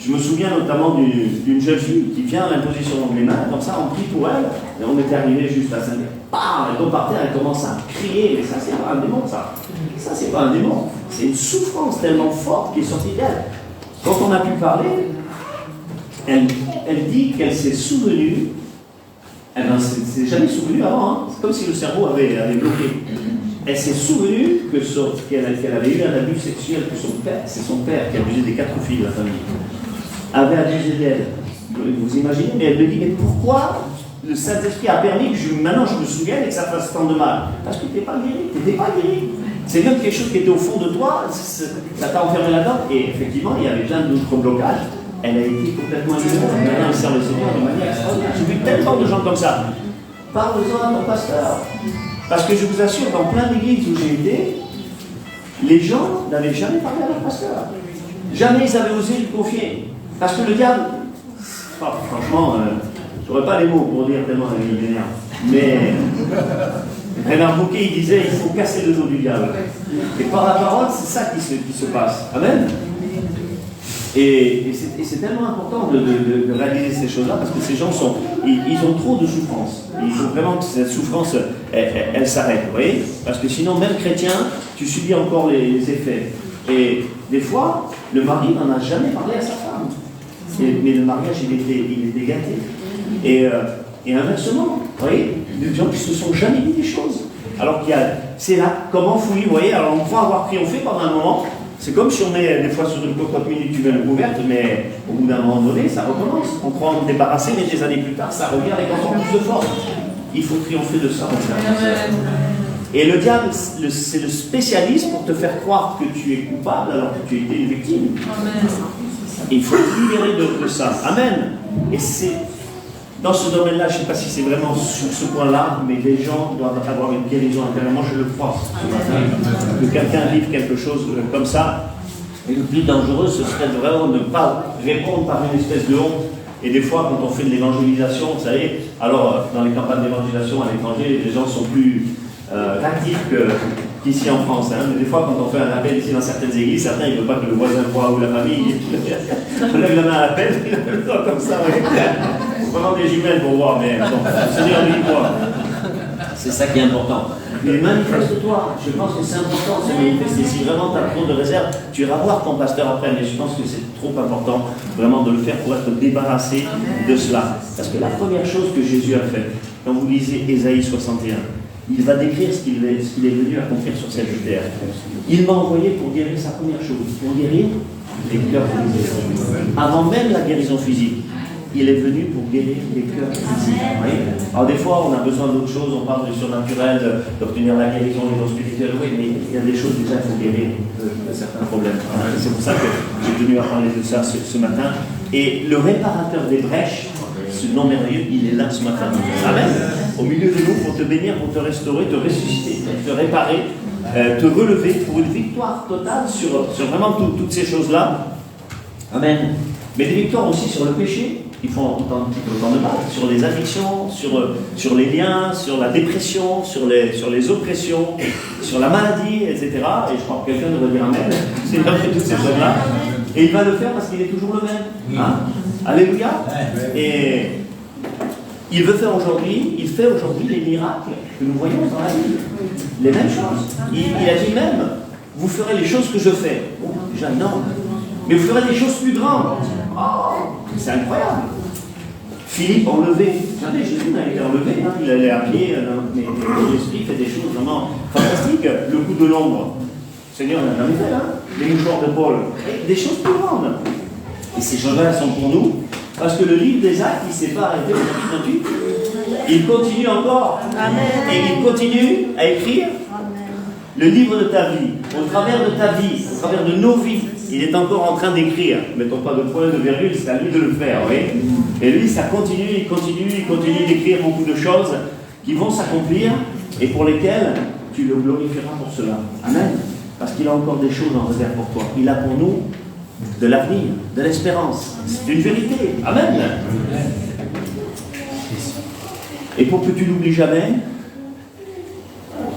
je me souviens notamment d'une jeune fille qui vient à l'imposition de mes mains, comme ça, on prie pour elle, et on était arrivé juste à Saint-Denis. Elle tombe par terre, elle commence à crier, mais ça, c'est pas un démon, ça. Ça, c'est pas un démon. C'est une souffrance tellement forte qui est sortie d'elle. Quand on a pu parler, elle dit qu'elle s'est souvenue, elle ne s'est jamais souvenue avant, hein. C'est comme si le cerveau avait bloqué. Elle s'est souvenue qu'elle avait eu un abus sexuel, que son père, c'est son père qui abusait des 4 filles de la famille, avait abusé d'elle. Vous imaginez, mais elle me dit, mais pourquoi le Saint-Esprit a permis que maintenant je me souvienne et que ça fasse tant de mal? Parce que tu n'étais pas guéri, tu n'étais pas guéri. C'est même quelque chose qui était au fond de toi, ça t'a enfermé là-dedans. Et effectivement, il y avait plein d'autres blocages. Elle a été complètement libérée. Maintenant, elle sert le Seigneur de manière extraordinaire. J'ai vu tellement de gens comme ça. Parle-en à ton pasteur. Parce que je vous assure, dans plein d'églises où j'ai été, les gens n'avaient jamais parlé à leur pasteur. Jamais ils avaient osé lui confier. Parce que le diable, franchement, je n'aurais pas les mots pour dire tellement il m'énerve. Mais Bernard Bouquet, il disait, il faut casser le dos du diable. Et par la parole, c'est ça qui se passe. Amen. Et c'est tellement important de réaliser ces choses-là parce que ces gens ils ont trop de souffrance. Il faut vraiment que cette souffrance, elle s'arrête, vous voyez? Parce que sinon, même chrétien, tu subis encore les effets. Et des fois, le mari n'en a jamais parlé à sa femme. Mais le mariage, il était gâté. Et inversement, vous voyez, des gens qui ne se sont jamais dit des choses. Alors c'est là, comment fouiller, vous voyez? Alors on peut avoir triomphé pendant un moment. C'est comme si on met des fois sur une cocotte minute ouverte, mais au bout d'un moment donné, ça recommence. On croit en débarrasser, mais des années plus tard, ça revient avec encore plus de force. Il faut triompher de ça, mon frère. Et le diable, c'est le spécialiste pour te faire croire que tu es coupable alors que tu étais une victime. Et il faut te libérer de ça. Amen. Et c'est dans ce domaine-là, je ne sais pas si c'est vraiment sur ce point-là, mais les gens doivent avoir une guérison intérieurement, je le crois. Que quelqu'un vive quelque chose comme ça. Et le plus dangereux, ce serait vraiment de ne pas répondre par une espèce de honte. Et des fois, quand on fait de l'évangélisation, vous savez, alors dans les campagnes d'évangélisation à l'étranger, les gens sont plus actifs qu'ici en France. Hein. Mais des fois, quand on fait un appel ici dans certaines églises, certains ne veulent pas que le voisin voit ou la famille. On lève la main à l'appel, il a le temps comme ça. Ouais. Vraiment des jumelles pour voir, mais bon, Seigneur lui voit. C'est ça qui est important. Mais manifeste-toi, je pense que c'est important de se manifester. Si vraiment tu as trop de réserve, tu iras voir ton pasteur après, mais je pense que c'est trop important vraiment de le faire pour être débarrassé de cela. Parce que la première chose que Jésus a fait, quand vous lisez Ésaïe 61, il va décrire ce qu'il est venu accomplir sur cette terre. Il m'a envoyé pour guérir sa première chose, pour guérir les cœurs brisés. Avant même la guérison physique. Il est venu pour guérir les cœurs physiques. Alors des fois, on a besoin d'autres choses, on parle du surnaturel, d'obtenir la guérison, les dons spirituels, oui, mais il y a des choses déjà qu'il faut guérir de certains problèmes. C'est pour ça que j'ai tenu à parler de ça ce matin. Et le réparateur des brèches, ce nom merveilleux, il est là ce matin. Amen. Au milieu de nous, pour te bénir, pour te restaurer, te ressusciter, te réparer, te relever pour une victoire totale sur vraiment toutes ces choses-là. Amen. Mais des victoires aussi sur le péché, qui font autant de mal, sur les addictions, sur les liens, sur la dépression, sur les oppressions, sur la maladie, etc. Et je crois que quelqu'un devrait dire Amen. C'est après toutes ces choses-là. Et il va le faire parce qu'il est toujours le même. Hein? Alléluia. Et il fait aujourd'hui les miracles que nous voyons dans la Bible. Les mêmes choses. Il a dit même, vous ferez les choses que je fais. Bon, déjà énorme. Mais vous ferez des choses plus grandes. Oh, c'est incroyable. Philippe enlevé. Jamais Jésus n'a été enlevé. Hein. Il allait à pied, mais l'Esprit fait des choses vraiment fantastiques. Le coup de l'ombre. Le Seigneur l'a jamais fait. Hein. Les mouchoirs de Paul. Des choses plus grandes. Et ces choses-là sont pour nous. Parce que le livre des Actes, il ne s'est pas arrêté au chapitre 28. Il continue encore. Amen. Et il continue à écrire le livre de ta vie. Au travers de ta vie, au travers de nos vies, il est encore en train d'écrire. Mettons pas de point, de virgule, c'est à lui de le faire. Oui. Et lui, ça continue, il continue d'écrire beaucoup de choses qui vont s'accomplir et pour lesquelles tu le glorifieras pour cela. Amen. parce qu'il a encore des choses en réserve pour toi. Il a pour nous de l'avenir, de l'espérance. C'est une vérité. Amen. Et pour que tu n'oublies jamais,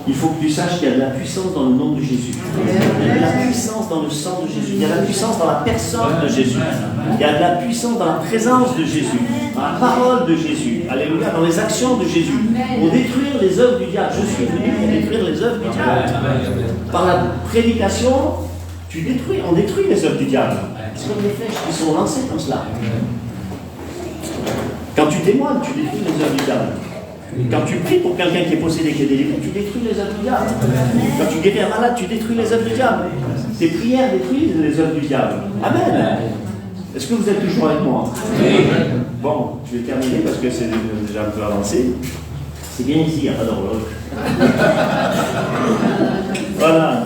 il faut que tu saches qu'il y a de la puissance dans le nom de Jésus. Il y a de la puissance dans le sang de Jésus. Il y a de la puissance dans la personne de Jésus. Il y a de la puissance dans la présence de Jésus, dans la parole de Jésus. Alléluia, dans les actions de Jésus. Pour détruire les œuvres du diable. Je suis venu pour détruire les œuvres du diable. Par la prédication, on détruit les œuvres du diable. C'est comme des flèches qui sont lancées comme cela. Quand tu témoignes, tu détruis les œuvres du diable. Quand tu pries pour quelqu'un qui est possédé, qui est délivré, tu détruis les œuvres du diable. Quand tu guéris un malade, tu détruis les œuvres du diable. Tes prières détruisent les œuvres du diable. Amen. Est-ce que vous êtes toujours avec moi? Bon, je vais terminer parce que c'est déjà un peu avancé. C'est bien ici, il n'y a pas d'horloge. Voilà.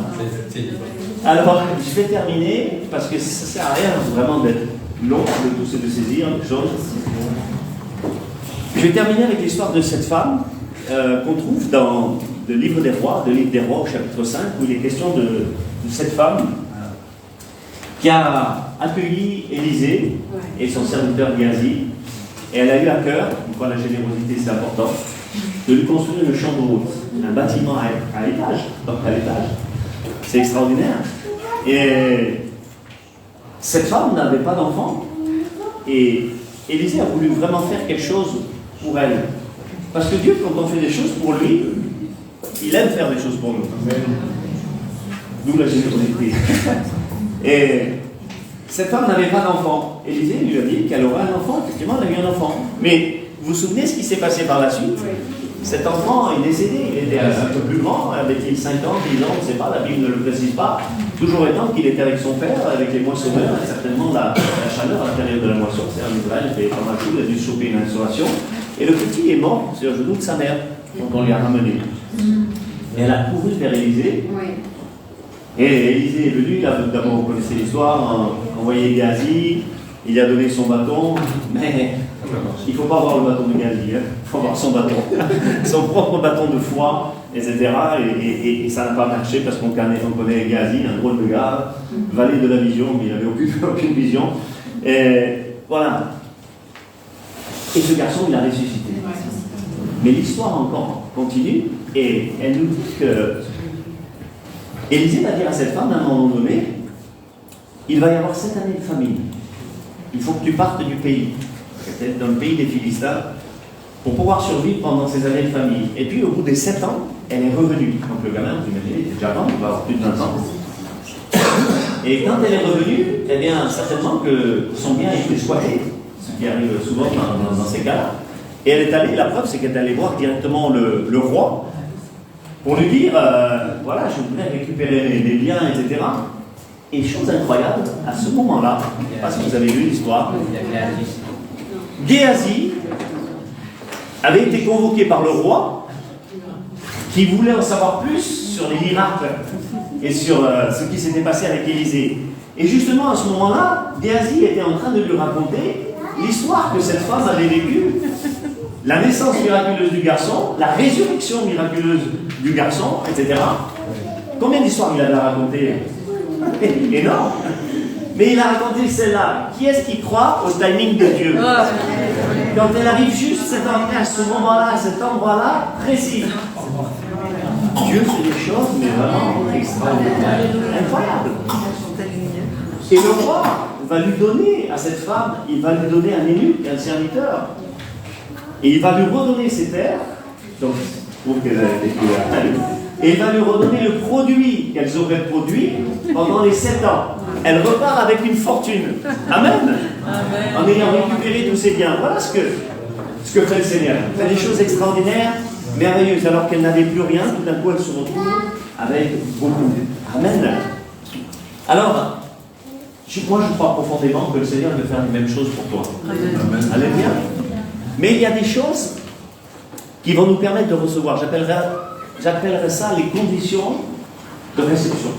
Alors, je vais terminer parce que ça ne sert à rien vraiment d'être long, de tout se saisir des choses. Je vais terminer avec l'histoire de cette femme qu'on trouve dans le livre des Rois, au chapitre 5, où il est question de cette femme qui a accueilli Élisée et son serviteur Géasi, et elle a eu à cœur, une fois la générosité c'est important, de lui construire une chambre haute, un bâtiment à l'étage, donc à l'étage. C'est extraordinaire. Et cette femme n'avait pas d'enfant, et Élisée a voulu vraiment faire quelque chose pour elle. Parce que Dieu, quand on fait des choses pour lui, il aime faire des choses pour nous. D'où la générosité. Et cette femme n'avait pas d'enfant. Élisée lui a dit qu'elle aurait un enfant. Effectivement, elle a eu un enfant. Mais vous vous souvenez ce qui s'est passé par la suite? Cet enfant est décédé. Il était un peu plus grand. Avait-il 5 ans, 10 ans? On ne sait pas. La Bible ne le précise pas. Toujours étant qu'il était avec son père, avec les moissonneurs. Et certainement la chaleur à l'intérieur de la moisson. C'est en Israël, il fait pas mal de choses. Il a dû choper une installation. Et le petit est mort sur le genou de sa mère. Donc on lui a ramené. Et elle a couru vers Élisée. Et Élisée est venu, d'abord vous connaissez l'histoire, envoyé Géasi, il a donné son bâton, mais il ne faut pas avoir le bâton de Géasi, il faut avoir son bâton, son propre bâton de foi, etc. Et ça n'a pas marché parce qu'on connaît Géasi, un drôle de gars, valet de la vision, mais il n'avait aucune vision. Et voilà. Et ce garçon, il a ressuscité. Mais l'histoire encore continue, et elle nous dit que Élisée va dire à cette femme, à un moment donné, il va y avoir 7 années de famine. Il faut que tu partes du pays, dans le pays des Philistins, pour pouvoir survivre pendant ces années de famine. Et puis, au bout des 7 ans, elle est revenue. Donc le gamin, vous imaginez, il était déjà grand, il va avoir plus de 20 ans. Et quand elle est revenue, eh bien, certainement que son bien a été squatté, ce qui arrive souvent dans ces cas-là. Et elle est allée, la preuve, c'est qu'elle est allée voir directement le roi, pour lui dire, voilà, je voudrais récupérer les biens, etc. Et chose incroyable, à ce moment-là, parce que vous avez vu l'histoire, Géasi avait été convoqué par le roi, qui voulait en savoir plus sur les miracles et sur ce qui s'était passé avec Élisée. Et justement, à ce moment-là, Géasi était en train de lui raconter l'histoire que cette femme avait vécue, la naissance miraculeuse du garçon, la résurrection miraculeuse du garçon, etc. Combien d'histoires il avait raconté? Énorme. Mais il a raconté celle-là. Qui est-ce qui croit au timing de Dieu? Quand elle arrive juste à ce moment-là, à cet endroit-là, précis. Dieu fait des choses, mais vraiment extraordinaires, incroyables. Et le roi va lui donner à cette femme, il va lui donner un élu, un serviteur. Et il va lui redonner ses terres, donc pour qu'elle ait été attendue, et il va lui redonner le produit qu'elles auraient produit pendant les 7 ans. Elle repart avec une fortune. Amen. Amen. En ayant récupéré tous ses biens. Voilà ce que fait le Seigneur. Il fait des choses extraordinaires, merveilleuses, alors qu'elle n'avait plus rien, tout d'un coup elle se retrouve avec beaucoup. Amen. Alors, moi je crois profondément que le Seigneur veut faire les mêmes choses pour toi. Amen. Alléluia. Mais il y a des choses qui vont nous permettre de recevoir. J'appellerais ça les conditions de réception.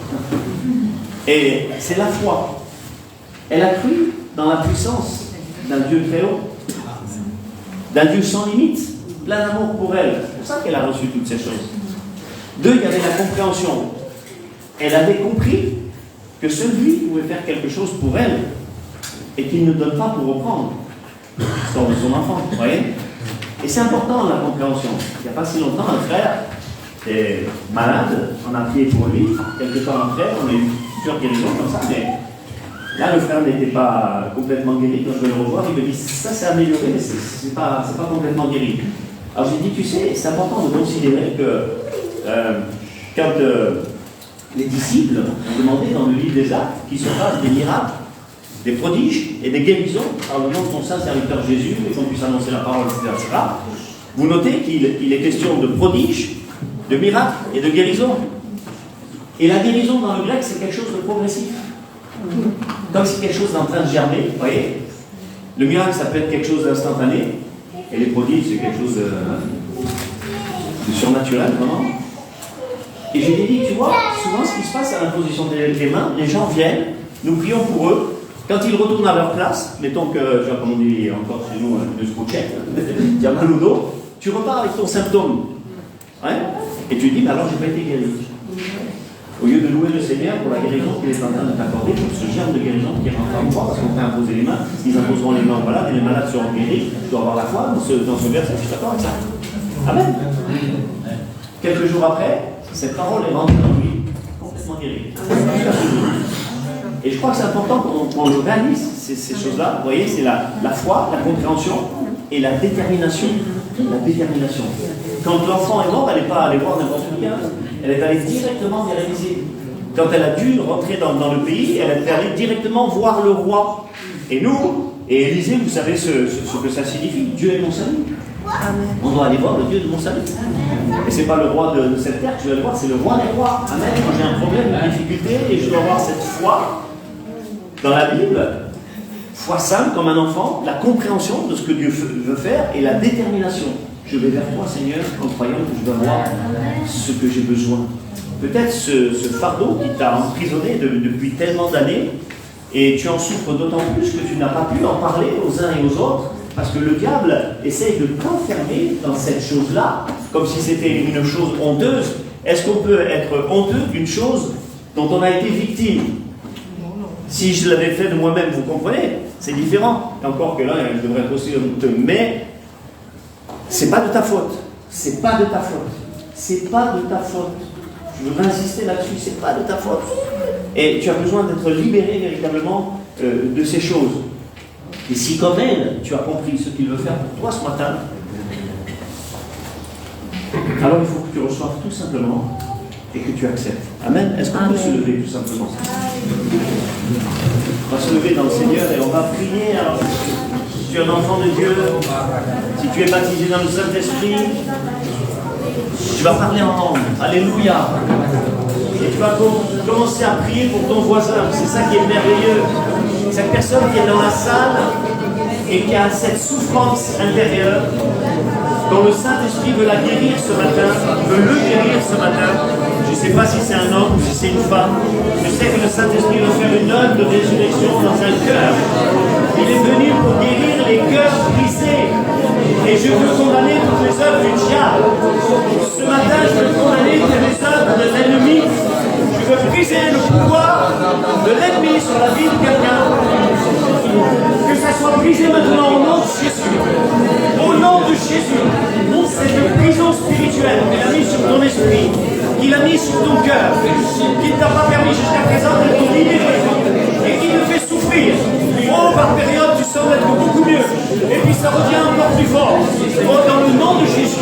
Et c'est la foi. Elle a cru dans la puissance d'un Dieu très haut, d'un Dieu sans limite, plein d'amour pour elle. C'est pour ça qu'elle a reçu toutes ces choses. 2, il y avait la compréhension. elle avait compris que seul lui pouvait faire quelque chose pour elle et qu'il ne donne pas pour reprendre l'histoire de son enfant, vous voyez. Et c'est important la compréhension. Il n'y a pas si longtemps, un frère est malade, on a prié pour lui, quelques temps après, on a eu plusieurs guérisons comme ça, mais là le frère n'était pas complètement guéri. Quand je vais le revoir, il me dit ça s'est amélioré, mais c'est pas complètement guéri. Alors j'ai dit, tu sais, c'est important de considérer que quand les disciples ont demandé dans le livre des Actes qu'il se fasse des miracles, des prodiges et des guérisons par le nom de ton saint serviteur Jésus et qu'on puisse annoncer la parole, etc. Vous notez qu'il est question de prodiges, de miracles et de guérisons. Et la guérison dans le grec, c'est quelque chose de progressif. Comme si quelque chose est en train de germer, vous voyez. Le miracle, ça peut être quelque chose d'instantané, et les prodiges, c'est quelque chose de surnaturel, vraiment. Et j'ai dit, tu vois, souvent ce qui se passe à l'imposition des mains, les gens viennent, nous prions pour eux, quand ils retournent à leur place, mettons que, comme on dit encore chez nous, de scouchette, tu as mal au dos, tu repars avec ton symptôme. Ouais, et tu dis, mais alors j'ai pas été guéri. Au lieu de louer le Seigneur pour la guérison qu'il est en train de t'accorder, pour ce genre de guérison qui rentre en moi, parce qu'on peut imposer les mains, ils imposeront les mains, voilà, et les malades seront guéris. Je dois avoir la foi dans ce verset, je suis d'accord avec ça. Amen. Quelques jours après, cette parole est rentrée en lui, complètement guérie. Et je crois que c'est important qu'on le réalise, ces choses-là. Vous voyez, c'est la foi, la compréhension et la détermination. La détermination. Quand l'enfant est mort, elle n'est pas allée voir n'importe qui. Elle est allée directement réaliser. Quand elle a dû rentrer dans le pays, elle est allée directement voir le roi. Et nous, et Élisée, vous savez ce que ça signifie. Dieu est mon salut. On doit aller voir le Dieu de mon salut. Et ce n'est pas le roi de cette terre que je vais aller voir, c'est le roi des rois. Amen. Quand j'ai un problème, une difficulté, et je dois avoir cette foi dans la Bible, foi simple comme un enfant, la compréhension de ce que Dieu veut faire et la détermination. Je vais vers toi, Seigneur, en croyant que je dois voir ce que j'ai besoin. Peut-être ce fardeau qui t'a emprisonné depuis tellement d'années, et tu en souffres d'autant plus que tu n'as pas pu en parler aux uns et aux autres, parce que le diable essaye de t'enfermer dans cette chose-là, comme si c'était une chose honteuse. Est-ce qu'on peut être honteux d'une chose dont on a été victime? Si je l'avais fait de moi-même, vous comprenez, c'est différent. Et encore que là, je devrais être aussi honteux. Mais c'est pas de ta faute. C'est pas de ta faute. C'est pas de ta faute. Je veux insister là-dessus, c'est pas de ta faute. Et tu as besoin d'être libéré véritablement de ces choses. Et si comme elle, tu as compris ce qu'il veut faire pour toi ce matin, alors il faut que tu reçoives tout simplement et que tu acceptes. Amen. Est-ce qu'on peut se lever tout simplement? On va se lever dans le Seigneur et on va prier. Alors, si tu es un enfant de Dieu, si tu es baptisé dans le Saint-Esprit, tu vas parler en langue. Alléluia. Et tu vas commencer à prier pour ton voisin. C'est ça qui est merveilleux. Cette personne qui est dans la salle et qui a cette souffrance intérieure, dont le Saint-Esprit veut la guérir ce matin, veut le guérir ce matin. Je ne sais pas si c'est un homme ou si c'est une femme. Je sais que le Saint-Esprit veut faire une œuvre de résurrection dans un cœur. Il est venu pour guérir les cœurs brisés. Et je veux condamner toutes les œuvres du diable. Ce matin, je veux condamner toutes les œuvres de l'ennemi. Je veux briser le pouvoir de l'ennemi sur la vie de quelqu'un. Que ça soit brisé maintenant au nom de Jésus. Au nom de Jésus. Cette prison spirituelle qu'il a mise sur ton esprit, qu'il a mise sur ton cœur, qui ne t'a pas permis jusqu'à présent de te libérer et qui te fait souffrir. Oh, par période, tu sens être beaucoup mieux. Et puis ça revient encore plus fort. Oh, dans le nom de Jésus.